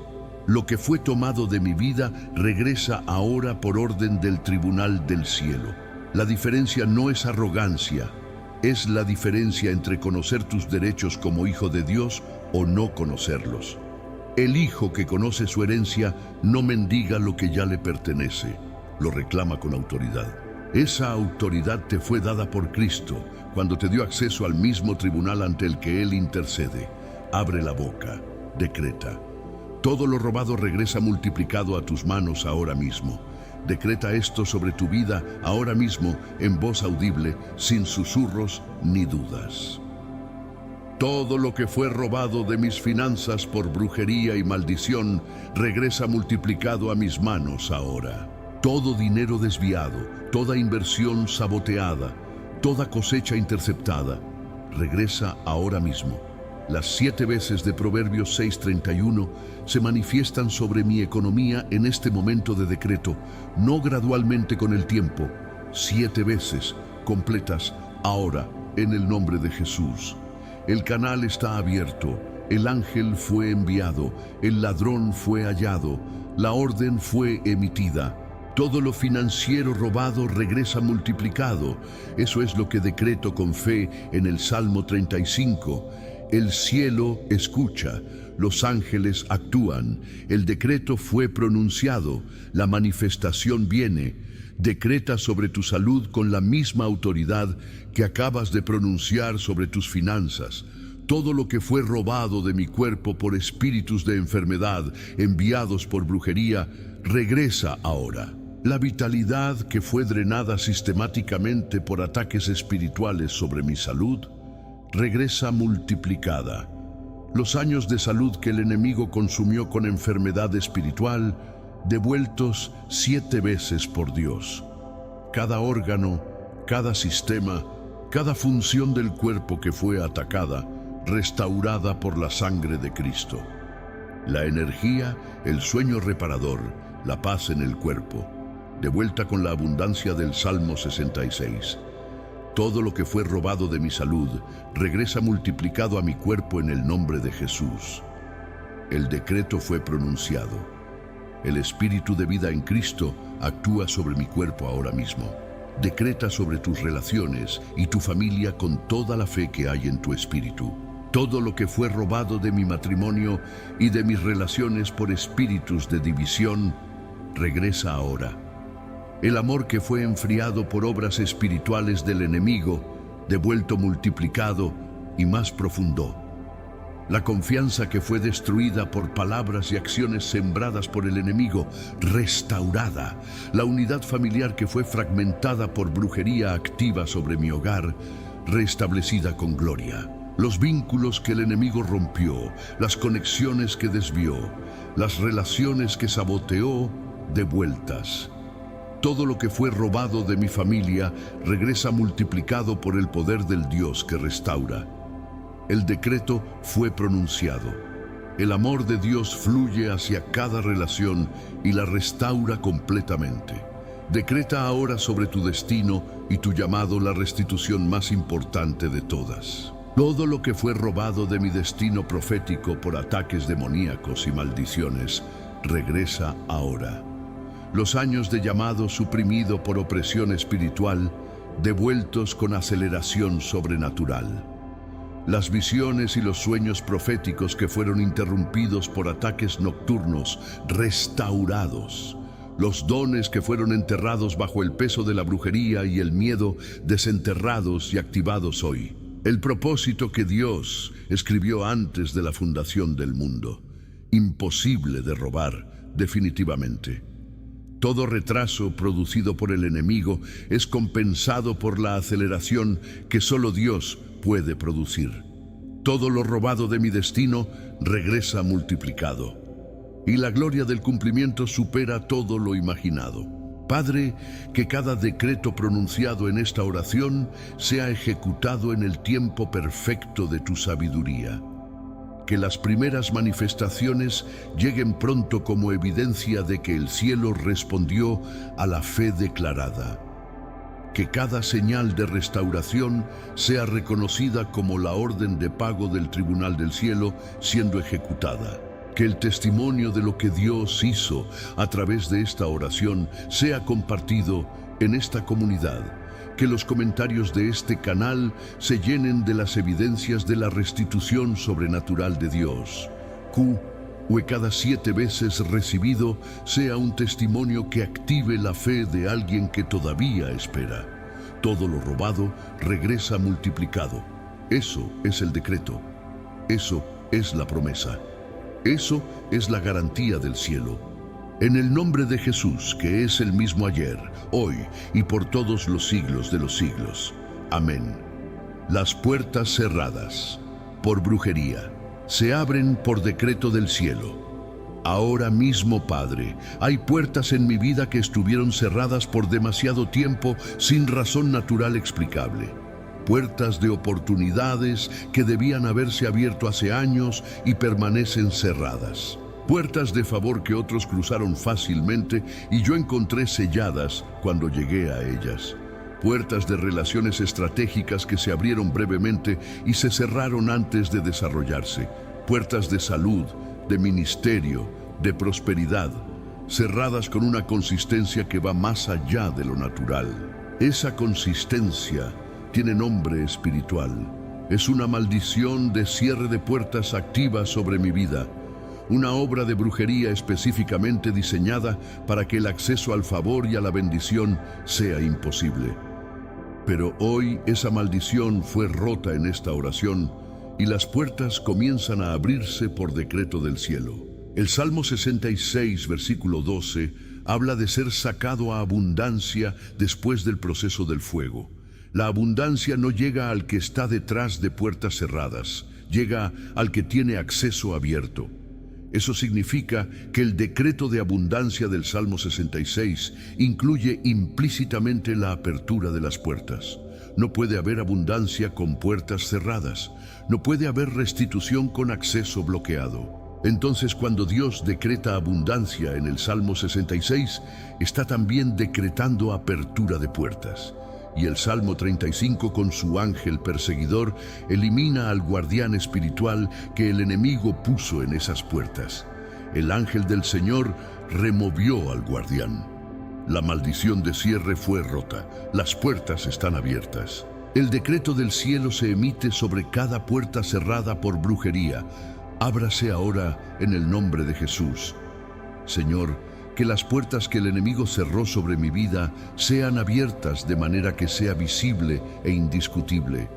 lo que fue tomado de mi vida regresa ahora por orden del tribunal del cielo. La diferencia no es arrogancia, es la diferencia entre conocer tus derechos como hijo de Dios o no conocerlos. El hijo que conoce su herencia no mendiga lo que ya le pertenece, lo reclama con autoridad. Esa autoridad te fue dada por Cristo cuando te dio acceso al mismo tribunal ante el que Él intercede. Abre la boca, decreta. Todo lo robado regresa multiplicado a tus manos ahora mismo. Decreta esto sobre tu vida ahora mismo en voz audible, sin susurros ni dudas. Todo lo que fue robado de mis finanzas por brujería y maldición regresa multiplicado a mis manos ahora. Todo dinero desviado, toda inversión saboteada, toda cosecha interceptada, regresa ahora mismo. Las 7 veces de Proverbios 6:31 se manifiestan sobre mi economía en este momento de decreto, no gradualmente con el tiempo, 7 veces, completas ahora en el nombre de Jesús. El canal está abierto, el ángel fue enviado, el ladrón fue hallado, la orden fue emitida. Todo lo financiero robado regresa multiplicado. Eso es lo que decreto con fe en el Salmo 35. El cielo escucha, los ángeles actúan, el decreto fue pronunciado, la manifestación viene. Decreta sobre tu salud con la misma autoridad que acabas de pronunciar sobre tus finanzas. Todo lo que fue robado de mi cuerpo por espíritus de enfermedad enviados por brujería, regresa ahora. La vitalidad que fue drenada sistemáticamente por ataques espirituales sobre mi salud, regresa multiplicada. Los años de salud que el enemigo consumió con enfermedad espiritual, devueltos 7 veces por Dios. Cada órgano, cada sistema, cada función del cuerpo que fue atacada, restaurada por la sangre de Cristo. La energía, el sueño reparador, la paz en el cuerpo, de vuelta con la abundancia del Salmo 66. Todo lo que fue robado de mi salud regresa multiplicado a mi cuerpo en el nombre de Jesús. El decreto fue pronunciado. El Espíritu de vida en Cristo actúa sobre mi cuerpo ahora mismo. Decreta sobre tus relaciones y tu familia con toda la fe que hay en tu espíritu. Todo lo que fue robado de mi matrimonio y de mis relaciones por espíritus de división, regresa ahora. El amor que fue enfriado por obras espirituales del enemigo, devuelto multiplicado y más profundo. La confianza que fue destruida por palabras y acciones sembradas por el enemigo, restaurada. La unidad familiar que fue fragmentada por brujería activa sobre mi hogar, restablecida con gloria. Los vínculos que el enemigo rompió, las conexiones que desvió, las relaciones que saboteó, devueltas. Todo lo que fue robado de mi familia regresa multiplicado por el poder del Dios que restaura. El decreto fue pronunciado. El amor de Dios fluye hacia cada relación y la restaura completamente. Decreta ahora sobre tu destino y tu llamado la restitución más importante de todas. Todo lo que fue robado de mi destino profético por ataques demoníacos y maldiciones, regresa ahora. Los años de llamado suprimido por opresión espiritual, devueltos con aceleración sobrenatural. Las visiones y los sueños proféticos que fueron interrumpidos por ataques nocturnos, restaurados. Los dones que fueron enterrados bajo el peso de la brujería y el miedo, desenterrados y activados hoy. El propósito que Dios escribió antes de la fundación del mundo. Imposible de robar, definitivamente. Todo retraso producido por el enemigo es compensado por la aceleración que solo Dios puede producir. Todo lo robado de mi destino regresa multiplicado. Y la gloria del cumplimiento supera todo lo imaginado. Padre, que cada decreto pronunciado en esta oración sea ejecutado en el tiempo perfecto de tu sabiduría. Que las primeras manifestaciones lleguen pronto como evidencia de que el cielo respondió a la fe declarada. Que cada señal de restauración sea reconocida como la orden de pago del Tribunal del Cielo siendo ejecutada. Que el testimonio de lo que Dios hizo a través de esta oración sea compartido en esta comunidad. Que los comentarios de este canal se llenen de las evidencias de la restitución sobrenatural de Dios. Cada 7 veces recibido sea un testimonio que active la fe de alguien que todavía espera. Todo lo robado regresa multiplicado. Eso es el decreto. Eso es la promesa. Eso es la garantía del cielo. En el nombre de Jesús, que es el mismo ayer, hoy y por todos los siglos de los siglos. Amén. Las puertas cerradas por brujería se abren por decreto del cielo. Ahora mismo, Padre, hay puertas en mi vida que estuvieron cerradas por demasiado tiempo sin razón natural explicable. Puertas de oportunidades que debían haberse abierto hace años y permanecen cerradas. Puertas de favor que otros cruzaron fácilmente y yo encontré selladas cuando llegué a ellas. puertas de relaciones estratégicas que se abrieron brevemente y se cerraron antes de desarrollarse, puertas de salud, de ministerio, de prosperidad, cerradas con una consistencia que va más allá de lo natural. Esa consistencia tiene nombre espiritual. Es una maldición de cierre de puertas activa sobre mi vida, una obra de brujería específicamente diseñada para que el acceso al favor y a la bendición sea imposible. Pero hoy esa maldición fue rota en esta oración y las puertas comienzan a abrirse por decreto del cielo. El Salmo 66, versículo 12, habla de ser sacado a abundancia después del proceso del fuego. La abundancia no llega al que está detrás de puertas cerradas, llega al que tiene acceso abierto. Eso significa que el decreto de abundancia del Salmo 66 incluye implícitamente la apertura de las puertas. No puede haber abundancia con puertas cerradas. No puede haber restitución con acceso bloqueado. Entonces, cuando Dios decreta abundancia en el Salmo 66, está también decretando apertura de puertas. Y el Salmo 35, con su ángel perseguidor, elimina al guardián espiritual que el enemigo puso en esas puertas. El ángel del Señor removió al guardián. La maldición de cierre fue rota. Las puertas están abiertas. El decreto del cielo se emite sobre cada puerta cerrada por brujería. Ábrase ahora en el nombre de Jesús. Señor, que las puertas que el enemigo cerró sobre mi vida sean abiertas de manera que sea visible e indiscutible.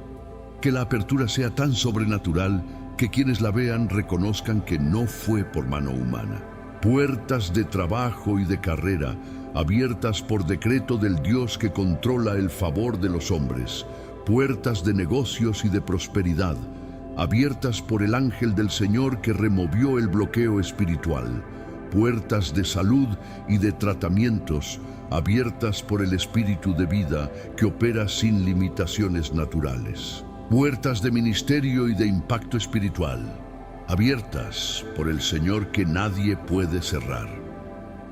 Que la apertura sea tan sobrenatural que quienes la vean reconozcan que no fue por mano humana. Puertas de trabajo y de carrera, abiertas por decreto del Dios que controla el favor de los hombres. Puertas de negocios y de prosperidad, abiertas por el ángel del Señor que removió el bloqueo espiritual. Puertas de salud y de tratamientos, abiertas por el espíritu de vida que opera sin limitaciones naturales. Puertas de ministerio y de impacto espiritual, abiertas por el Señor que nadie puede cerrar.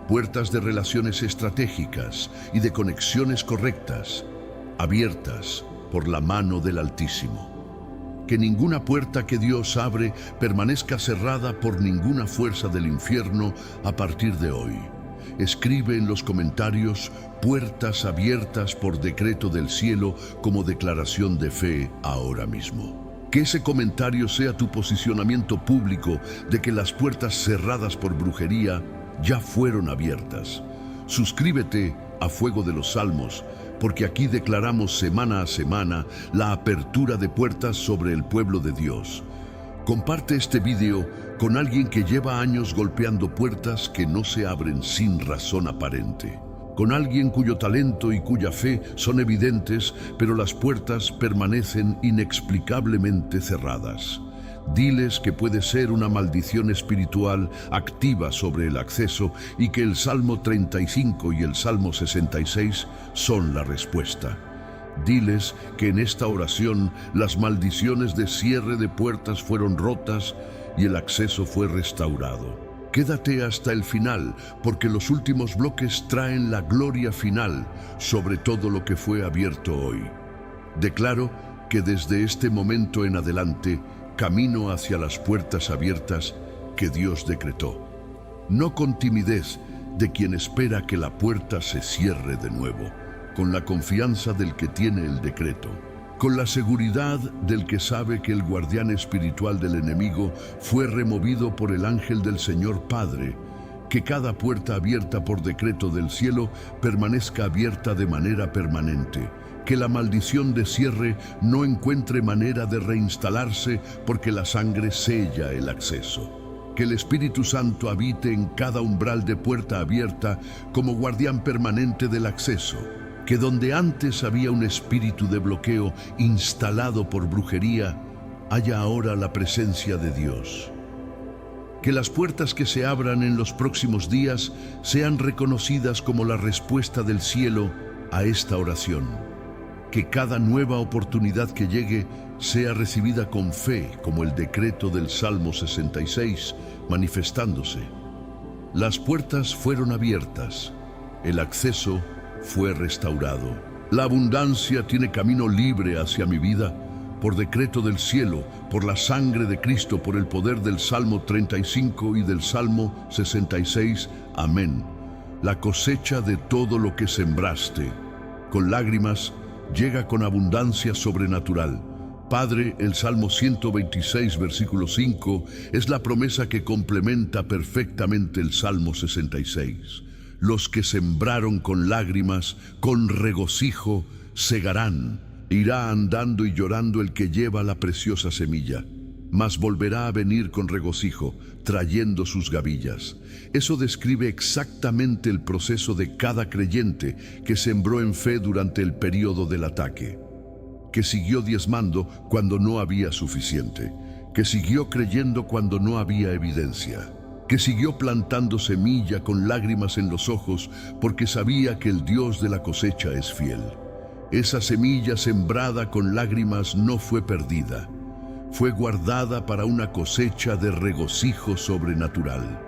Puertas de relaciones estratégicas y de conexiones correctas, abiertas por la mano del Altísimo. Que ninguna puerta que Dios abre permanezca cerrada por ninguna fuerza del infierno a partir de hoy. Escribe en los comentarios puertas abiertas por decreto del cielo como declaración de fe ahora mismo. Que ese comentario sea tu posicionamiento público de que las puertas cerradas por brujería ya fueron abiertas. Suscríbete a Fuego de los Salmos, porque aquí declaramos semana a semana la apertura de puertas sobre el pueblo de Dios. Comparte este video con alguien que lleva años golpeando puertas que no se abren sin razón aparente. Con alguien cuyo talento y cuya fe son evidentes, pero las puertas permanecen inexplicablemente cerradas. Diles que puede ser una maldición espiritual activa sobre el acceso y que el Salmo 35 y el Salmo 66 son la respuesta. Diles que en esta oración las maldiciones de cierre de puertas fueron rotas y el acceso fue restaurado. Quédate hasta el final, porque los últimos bloques traen la gloria final sobre todo lo que fue abierto hoy. Declaro que desde este momento en adelante camino hacia las puertas abiertas que Dios decretó. No con timidez de quien espera que la puerta se cierre de nuevo, con la confianza del que tiene el decreto, con la seguridad del que sabe que el guardián espiritual del enemigo fue removido por el ángel del Señor Padre, que cada puerta abierta por decreto del cielo permanezca abierta de manera permanente, que la maldición de cierre no encuentre manera de reinstalarse porque la sangre sella el acceso. Que el Espíritu Santo habite en cada umbral de puerta abierta como guardián permanente del acceso. Que donde antes había un espíritu de bloqueo instalado por brujería, haya ahora la presencia de Dios. Que las puertas que se abran en los próximos días sean reconocidas como la respuesta del cielo a esta oración. Que cada nueva oportunidad que llegue sea recibida con fe, como el decreto del Salmo 66, manifestándose. Las puertas fueron abiertas, el acceso fue restaurado. La abundancia tiene camino libre hacia mi vida, por decreto del cielo, por la sangre de Cristo, por el poder del Salmo 35 y del Salmo 66. Amén. La cosecha de todo lo que sembraste, con lágrimas, llega con abundancia sobrenatural. Padre, el Salmo 126, versículo 5, es la promesa que complementa perfectamente el Salmo 66. Los que sembraron con lágrimas, con regocijo, segarán. Irá andando y llorando el que lleva la preciosa semilla, mas volverá a venir con regocijo, trayendo sus gavillas. Eso describe exactamente el proceso de cada creyente que sembró en fe durante el período del ataque, que siguió diezmando cuando no había suficiente, que siguió creyendo cuando no había evidencia, que siguió plantando semilla con lágrimas en los ojos porque sabía que el Dios de la cosecha es fiel. Esa semilla sembrada con lágrimas no fue perdida, fue guardada para una cosecha de regocijo sobrenatural.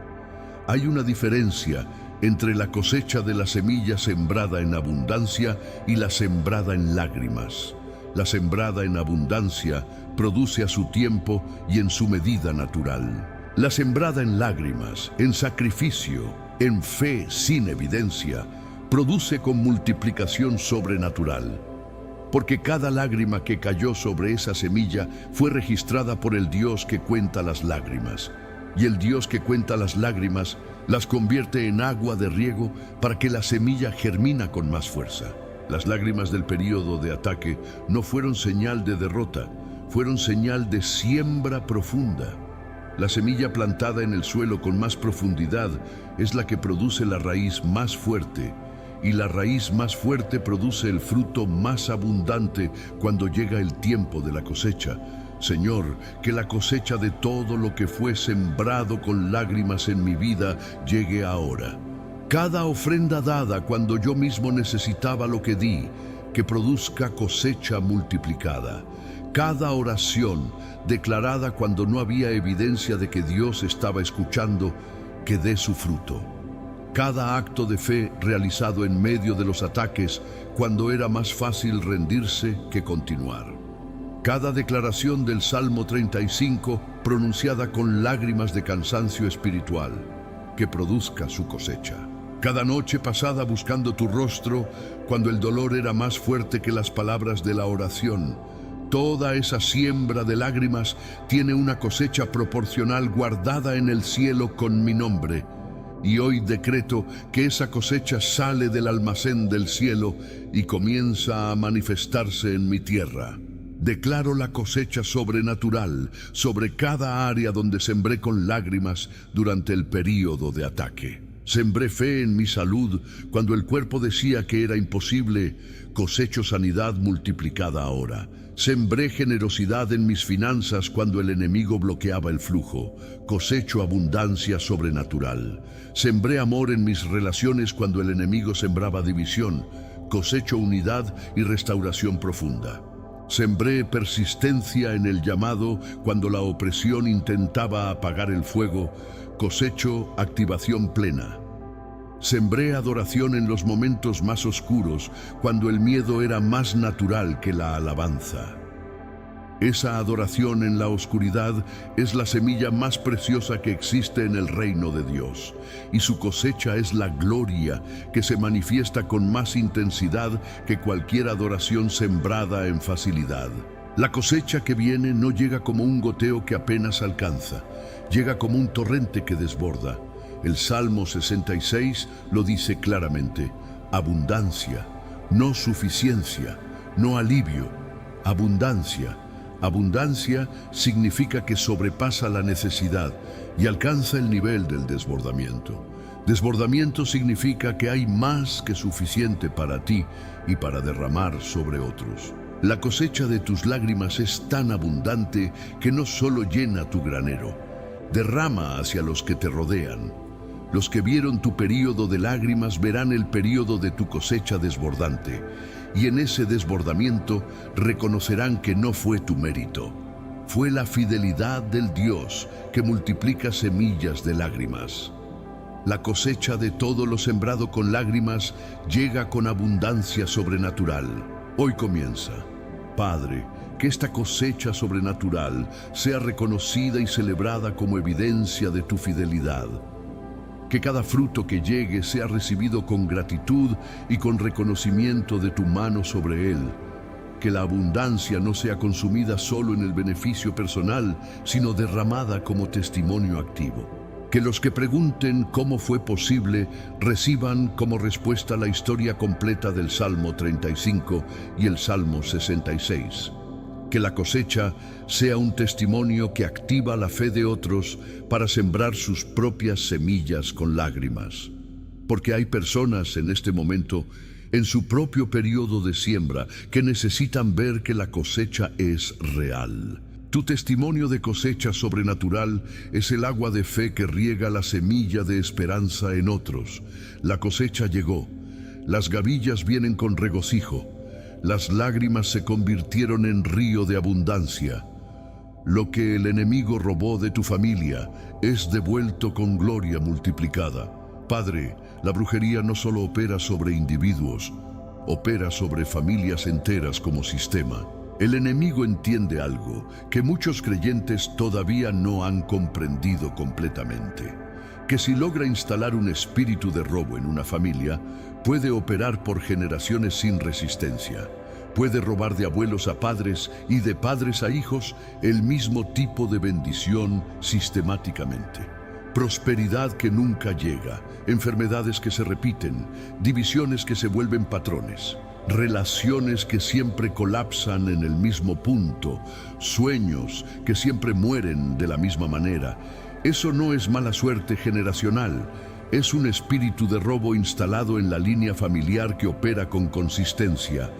Hay una diferencia entre la cosecha de la semilla sembrada en abundancia y la sembrada en lágrimas. La sembrada en abundancia produce a su tiempo y en su medida natural. La sembrada en lágrimas, en sacrificio, en fe sin evidencia, produce con multiplicación sobrenatural. Porque cada lágrima que cayó sobre esa semilla fue registrada por el Dios que cuenta las lágrimas. Y el Dios que cuenta las lágrimas las convierte en agua de riego para que la semilla germina con más fuerza. Las lágrimas del período de ataque no fueron señal de derrota, fueron señal de siembra profunda. La semilla plantada en el suelo con más profundidad es la que produce la raíz más fuerte, y la raíz más fuerte produce el fruto más abundante cuando llega el tiempo de la cosecha. Señor, que la cosecha de todo lo que fue sembrado con lágrimas en mi vida llegue ahora. Cada ofrenda dada cuando yo mismo necesitaba lo que di, que produzca cosecha multiplicada. Cada oración declarada cuando no había evidencia de que Dios estaba escuchando, que dé su fruto. Cada acto de fe realizado en medio de los ataques cuando era más fácil rendirse que continuar. Cada declaración del Salmo 35 pronunciada con lágrimas de cansancio espiritual, que produzca su cosecha. Cada noche pasada buscando tu rostro cuando el dolor era más fuerte que las palabras de la oración. Toda esa siembra de lágrimas tiene una cosecha proporcional guardada en el cielo con mi nombre. Y hoy decreto que esa cosecha sale del almacén del cielo y comienza a manifestarse en mi tierra. Declaro la cosecha sobrenatural sobre cada área donde sembré con lágrimas durante el período de ataque. Sembré fe en mi salud cuando el cuerpo decía que era imposible. Cosecho sanidad multiplicada ahora. Sembré generosidad en mis finanzas cuando el enemigo bloqueaba el flujo. Cosecho abundancia sobrenatural. Sembré amor en mis relaciones cuando el enemigo sembraba división. Cosecho unidad y restauración profunda. Sembré persistencia en el llamado cuando la opresión intentaba apagar el fuego. Cosecho activación plena. Sembré adoración en los momentos más oscuros, cuando el miedo era más natural que la alabanza. Esa adoración en la oscuridad es la semilla más preciosa que existe en el reino de Dios, y su cosecha es la gloria que se manifiesta con más intensidad que cualquier adoración sembrada en facilidad. La cosecha que viene no llega como un goteo que apenas alcanza, llega como un torrente que desborda. El Salmo 66 lo dice claramente: abundancia, no suficiencia, no alivio, abundancia. Abundancia significa que sobrepasa la necesidad y alcanza el nivel del desbordamiento. Desbordamiento significa que hay más que suficiente para ti y para derramar sobre otros. La cosecha de tus lágrimas es tan abundante que no solo llena tu granero, derrama hacia los que te rodean. Los que vieron tu período de lágrimas verán el período de tu cosecha desbordante, y en ese desbordamiento reconocerán que no fue tu mérito. Fue la fidelidad del Dios que multiplica semillas de lágrimas. La cosecha de todo lo sembrado con lágrimas llega con abundancia sobrenatural. Hoy comienza. Padre, que esta cosecha sobrenatural sea reconocida y celebrada como evidencia de tu fidelidad. Que cada fruto que llegue sea recibido con gratitud y con reconocimiento de tu mano sobre él. Que la abundancia no sea consumida solo en el beneficio personal, sino derramada como testimonio activo. Que los que pregunten cómo fue posible reciban como respuesta la historia completa del Salmo 35 y el Salmo 66. Que la cosecha sea un testimonio que activa la fe de otros para sembrar sus propias semillas con lágrimas. Porque hay personas en este momento, en su propio periodo de siembra, que necesitan ver que la cosecha es real. Tu testimonio de cosecha sobrenatural es el agua de fe que riega la semilla de esperanza en otros. La cosecha llegó, las gavillas vienen con regocijo, las lágrimas se convirtieron en río de abundancia. Lo que el enemigo robó de tu familia es devuelto con gloria multiplicada. Padre, la brujería no solo opera sobre individuos, opera sobre familias enteras como sistema. El enemigo entiende algo que muchos creyentes todavía no han comprendido completamente: que si logra instalar un espíritu de robo en una familia, puede operar por generaciones sin resistencia. Puede robar de abuelos a padres y de padres a hijos el mismo tipo de bendición sistemáticamente. Prosperidad que nunca llega, enfermedades que se repiten, divisiones que se vuelven patrones. Relaciones que siempre colapsan en el mismo punto, sueños que siempre mueren de la misma manera. Eso no es mala suerte generacional, es un espíritu de robo instalado en la línea familiar que opera con consistencia.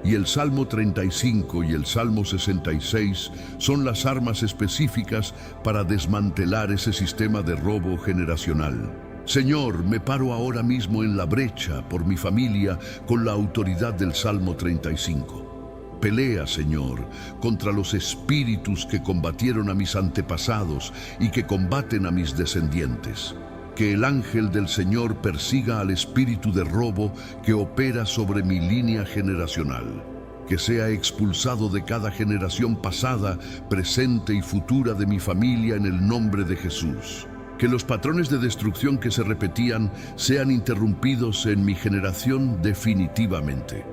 Y el Salmo 35 y el Salmo 66 son las armas específicas para desmantelar ese sistema de robo generacional. Señor, me paro ahora mismo en la brecha por mi familia con la autoridad del Salmo 35. Pelea, Señor, contra los espíritus que combatieron a mis antepasados y que combaten a mis descendientes. Que el ángel del Señor persiga al espíritu de robo que opera sobre mi línea generacional. Que sea expulsado de cada generación pasada, presente y futura de mi familia en el nombre de Jesús. Que los patrones de destrucción que se repetían sean interrumpidos en mi generación definitivamente.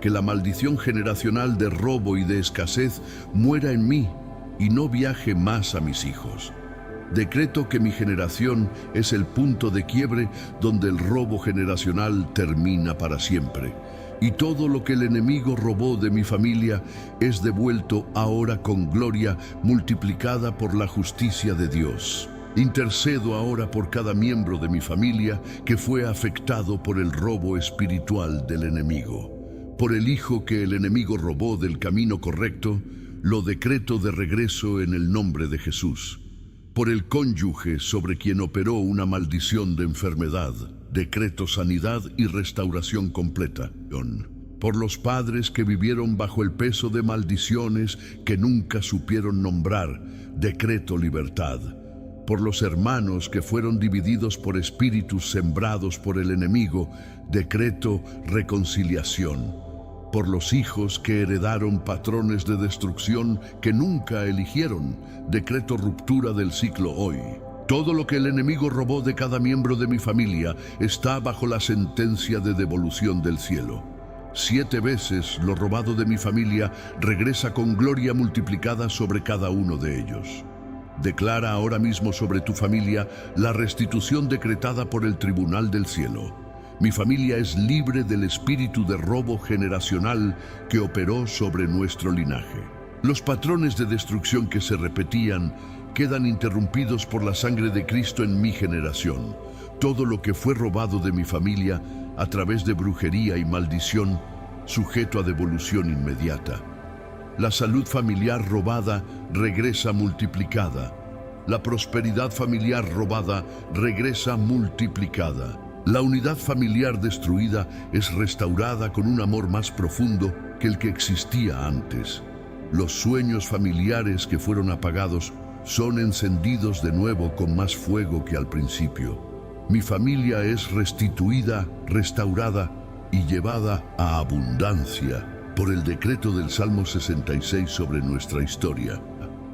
Que la maldición generacional de robo y de escasez muera en mí y no viaje más a mis hijos. Decreto que mi generación es el punto de quiebre donde el robo generacional termina para siempre. Y todo lo que el enemigo robó de mi familia es devuelto ahora con gloria multiplicada por la justicia de Dios. Intercedo ahora por cada miembro de mi familia que fue afectado por el robo espiritual del enemigo. Por el hijo que el enemigo robó del camino correcto, lo decreto de regreso en el nombre de Jesús. Por el cónyuge sobre quien operó una maldición de enfermedad, decreto sanidad y restauración completa. Por los padres que vivieron bajo el peso de maldiciones que nunca supieron nombrar, decreto libertad. Por los hermanos que fueron divididos por espíritus sembrados por el enemigo, decreto reconciliación. Por los hijos que heredaron patrones de destrucción que nunca eligieron, decreto ruptura del ciclo hoy. Todo lo que el enemigo robó de cada miembro de mi familia está bajo la sentencia de devolución del cielo. 7 veces lo robado de mi familia regresa con gloria multiplicada sobre cada uno de ellos. Declara ahora mismo sobre tu familia la restitución decretada por el tribunal del cielo. Mi familia es libre del espíritu de robo generacional que operó sobre nuestro linaje. Los patrones de destrucción que se repetían quedan interrumpidos por la sangre de Cristo en mi generación. Todo lo que fue robado de mi familia a través de brujería y maldición, sujeto a devolución inmediata. La salud familiar robada regresa multiplicada. La prosperidad familiar robada regresa multiplicada. La unidad familiar destruida es restaurada con un amor más profundo que el que existía antes. Los sueños familiares que fueron apagados son encendidos de nuevo con más fuego que al principio. Mi familia es restituida, restaurada y llevada a abundancia por el decreto del Salmo 66 sobre nuestra historia.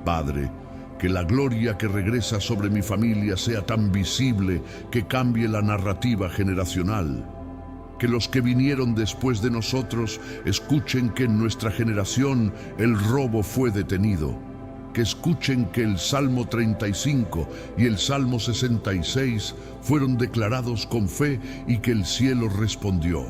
Padre, que la gloria que regresa sobre mi familia sea tan visible que cambie la narrativa generacional. Que los que vinieron después de nosotros escuchen que en nuestra generación el robo fue detenido. Que escuchen que el Salmo 35 y el Salmo 66 fueron declarados con fe y que el cielo respondió.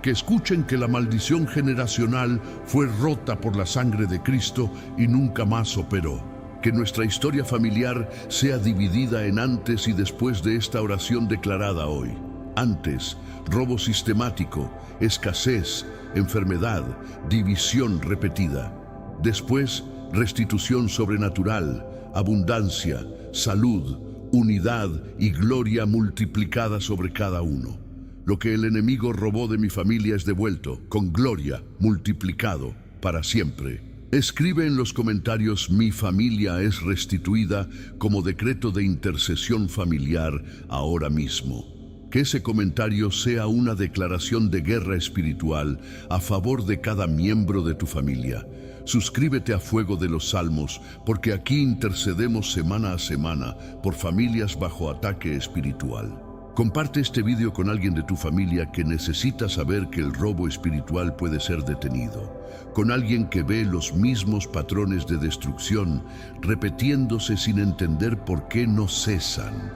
Que escuchen que la maldición generacional fue rota por la sangre de Cristo y nunca más operó. Que nuestra historia familiar sea dividida en antes y después de esta oración declarada hoy. Antes, robo sistemático, escasez, enfermedad, división repetida. Después, restitución sobrenatural, abundancia, salud, unidad y gloria multiplicada sobre cada uno. Lo que el enemigo robó de mi familia es devuelto, con gloria, multiplicado, para siempre. Escribe en los comentarios: mi familia es restituida, como decreto de intercesión familiar ahora mismo. Que ese comentario sea una declaración de guerra espiritual a favor de cada miembro de tu familia. Suscríbete a Fuego de los Salmos, porque aquí intercedemos semana a semana por familias bajo ataque espiritual. Comparte este video con alguien de tu familia que necesita saber que el robo espiritual puede ser detenido. Con alguien que ve los mismos patrones de destrucción repitiéndose sin entender por qué no cesan.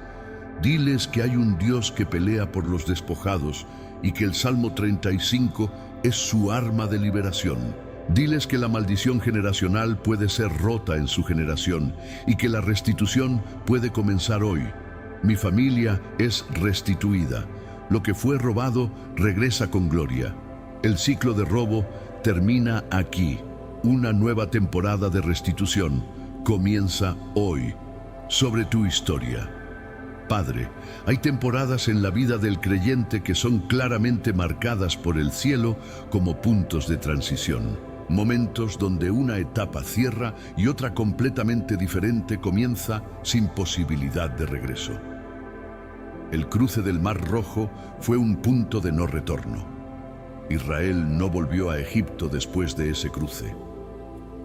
Diles que hay un Dios que pelea por los despojados y que el Salmo 35 es su arma de liberación. Diles que la maldición generacional puede ser rota en su generación y que la restitución puede comenzar hoy. Mi familia es restituida. Lo que fue robado regresa con gloria. El ciclo de robo termina aquí. Una nueva temporada de restitución comienza hoy. Sobre tu historia. Padre, hay temporadas en la vida del creyente que son claramente marcadas por el cielo como puntos de transición. Momentos donde una etapa cierra y otra completamente diferente comienza sin posibilidad de regreso. El cruce del Mar Rojo fue un punto de no retorno. Israel no volvió a Egipto después de ese cruce.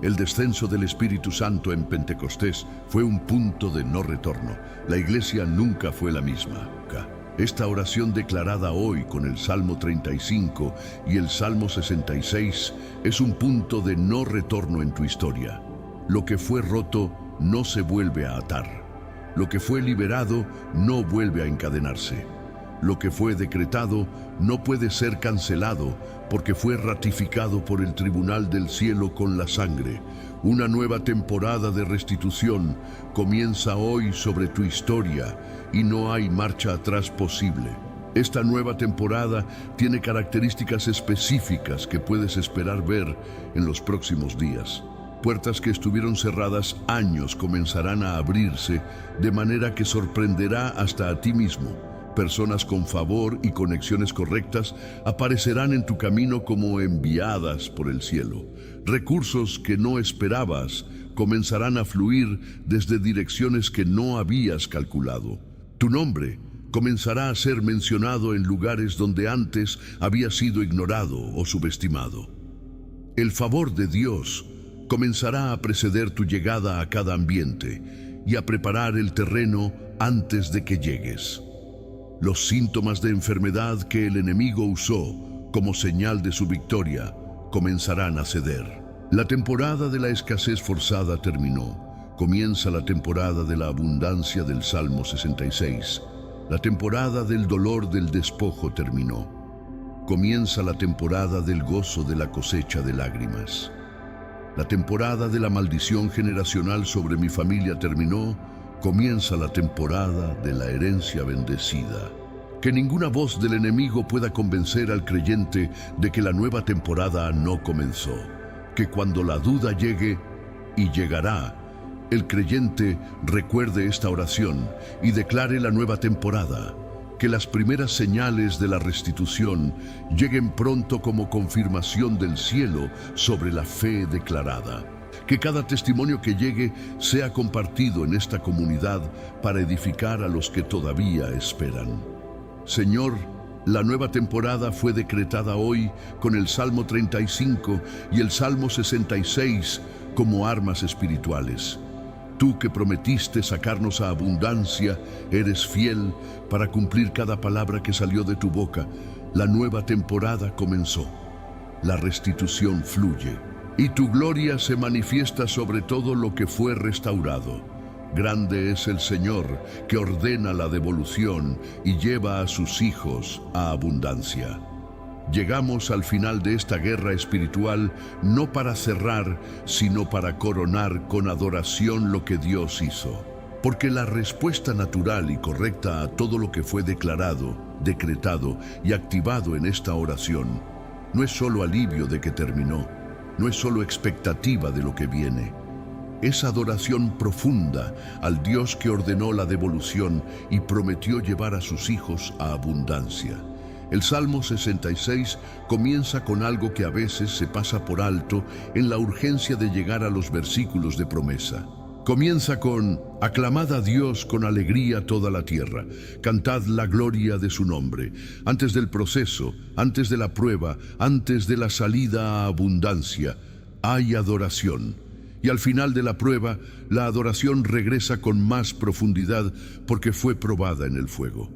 El descenso del Espíritu Santo en Pentecostés fue un punto de no retorno. La iglesia nunca fue la misma. Esta oración declarada hoy con el Salmo 35 y el Salmo 66 es un punto de no retorno en tu historia. Lo que fue roto no se vuelve a atar. Lo que fue liberado no vuelve a encadenarse. Lo que fue decretado no puede ser cancelado porque fue ratificado por el tribunal del cielo con la sangre. Una nueva temporada de restitución comienza hoy sobre tu historia y no hay marcha atrás posible. Esta nueva temporada tiene características específicas que puedes esperar ver en los próximos días. Puertas que estuvieron cerradas años comenzarán a abrirse de manera que sorprenderá hasta a ti mismo. Personas con favor y conexiones correctas aparecerán en tu camino como enviadas por el cielo. Recursos que no esperabas comenzarán a fluir desde direcciones que no habías calculado. Tu nombre comenzará a ser mencionado en lugares donde antes había sido ignorado o subestimado. El favor de Dios comenzará a preceder tu llegada a cada ambiente y a preparar el terreno antes de que llegues. Los síntomas de enfermedad que el enemigo usó como señal de su victoria comenzarán a ceder. La temporada de la escasez forzada terminó. Comienza la temporada de la abundancia del Salmo 66. La temporada del dolor del despojo terminó. Comienza la temporada del gozo de la cosecha de lágrimas. La temporada de la maldición generacional sobre mi familia terminó. Comienza la temporada de la herencia bendecida. Que ninguna voz del enemigo pueda convencer al creyente de que la nueva temporada no comenzó. Que cuando la duda llegue, y llegará, el creyente recuerde esta oración y declare la nueva temporada. Que las primeras señales de la restitución lleguen pronto como confirmación del cielo sobre la fe declarada. Que cada testimonio que llegue sea compartido en esta comunidad para edificar a los que todavía esperan. Señor, la nueva temporada fue decretada hoy con el Salmo 35 y el Salmo 66 como armas espirituales. Tú que prometiste sacarnos a abundancia, eres fiel para cumplir cada palabra que salió de tu boca. La nueva temporada comenzó. La restitución fluye y tu gloria se manifiesta sobre todo lo que fue restaurado. Grande es el Señor que ordena la devolución y lleva a sus hijos a abundancia. Llegamos al final de esta guerra espiritual no para cerrar, sino para coronar con adoración lo que Dios hizo. Porque la respuesta natural y correcta a todo lo que fue declarado, decretado y activado en esta oración no es solo alivio de que terminó, no es solo expectativa de lo que viene. Es adoración profunda al Dios que ordenó la devolución y prometió llevar a sus hijos a abundancia. El Salmo 66 comienza con algo que a veces se pasa por alto en la urgencia de llegar a los versículos de promesa. Comienza con: aclamad a Dios con alegría toda la tierra, cantad la gloria de su nombre. Antes del proceso, antes de la prueba, antes de la salida a abundancia, hay adoración. Y al final de la prueba, la adoración regresa con más profundidad porque fue probada en el fuego.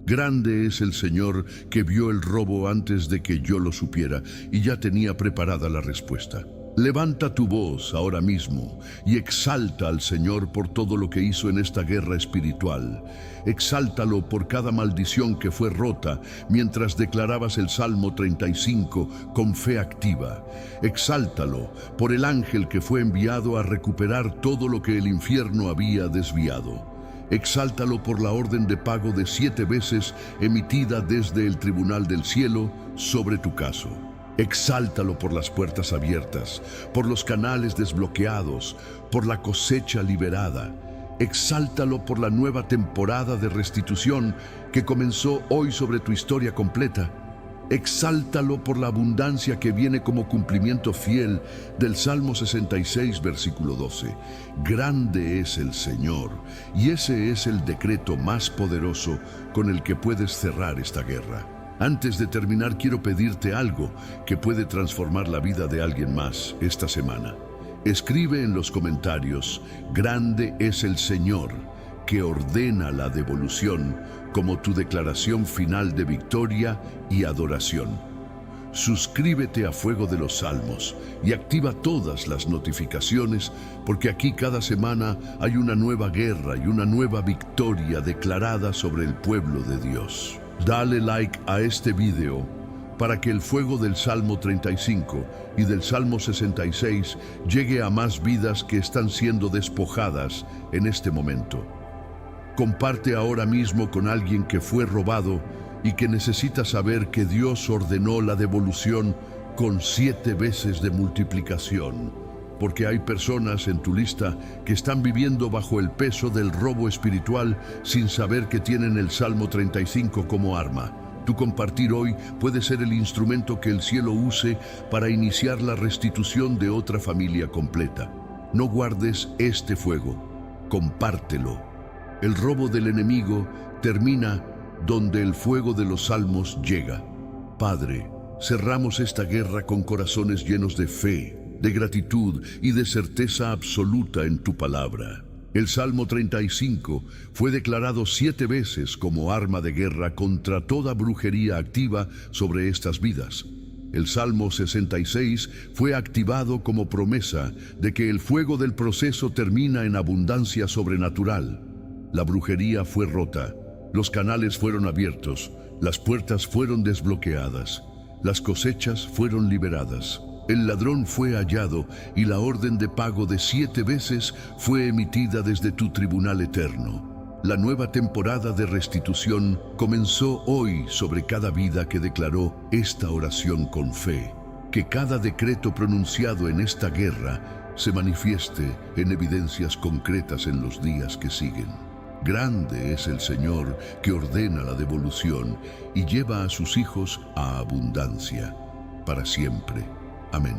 Grande es el Señor que vio el robo antes de que yo lo supiera y ya tenía preparada la respuesta. Levanta tu voz ahora mismo y exalta al Señor por todo lo que hizo en esta guerra espiritual. Exáltalo por cada maldición que fue rota mientras declarabas el Salmo 35 con fe activa. Exáltalo por el ángel que fue enviado a recuperar todo lo que el infierno había desviado. Exáltalo por la orden de pago de 7 veces emitida desde el tribunal del cielo sobre tu caso. Exáltalo por las puertas abiertas, por los canales desbloqueados, por la cosecha liberada. Exáltalo por la nueva temporada de restitución que comenzó hoy sobre tu historia completa. Exáltalo por la abundancia que viene como cumplimiento fiel del Salmo 66, versículo 12. Grande es el Señor, y ese es el decreto más poderoso con el que puedes cerrar esta guerra. Antes de terminar, quiero pedirte algo que puede transformar la vida de alguien más esta semana. Escribe en los comentarios: grande es el Señor que ordena la devolución, como tu declaración final de victoria y adoración. Suscríbete a Fuego de los Salmos y activa todas las notificaciones, porque aquí cada semana hay una nueva guerra y una nueva victoria declarada sobre el pueblo de Dios. Dale like a este video para que el fuego del Salmo 35 y del Salmo 66 llegue a más vidas que están siendo despojadas en este momento. Comparte ahora mismo con alguien que fue robado y que necesita saber que Dios ordenó la devolución con 7 veces de multiplicación, porque hay personas en tu lista que están viviendo bajo el peso del robo espiritual sin saber que tienen el Salmo 35 como arma. Tu compartir hoy puede ser el instrumento que el cielo use para iniciar la restitución de otra familia completa. No guardes este fuego, compártelo. El robo del enemigo termina donde el fuego de los salmos llega. Padre, cerramos esta guerra con corazones llenos de fe, de gratitud y de certeza absoluta en tu palabra. El Salmo 35 fue declarado 7 veces como arma de guerra contra toda brujería activa sobre estas vidas. El Salmo 66 fue activado como promesa de que el fuego del proceso termina en abundancia sobrenatural. La brujería fue rota, los canales fueron abiertos, las puertas fueron desbloqueadas, las cosechas fueron liberadas. El ladrón fue hallado y la orden de pago de 7 veces fue emitida desde tu tribunal eterno. La nueva temporada de restitución comenzó hoy sobre cada vida que declaró esta oración con fe. Que cada decreto pronunciado en esta guerra se manifieste en evidencias concretas en los días que siguen. Grande es el Señor que ordena la devolución y lleva a sus hijos a abundancia para siempre. Amén.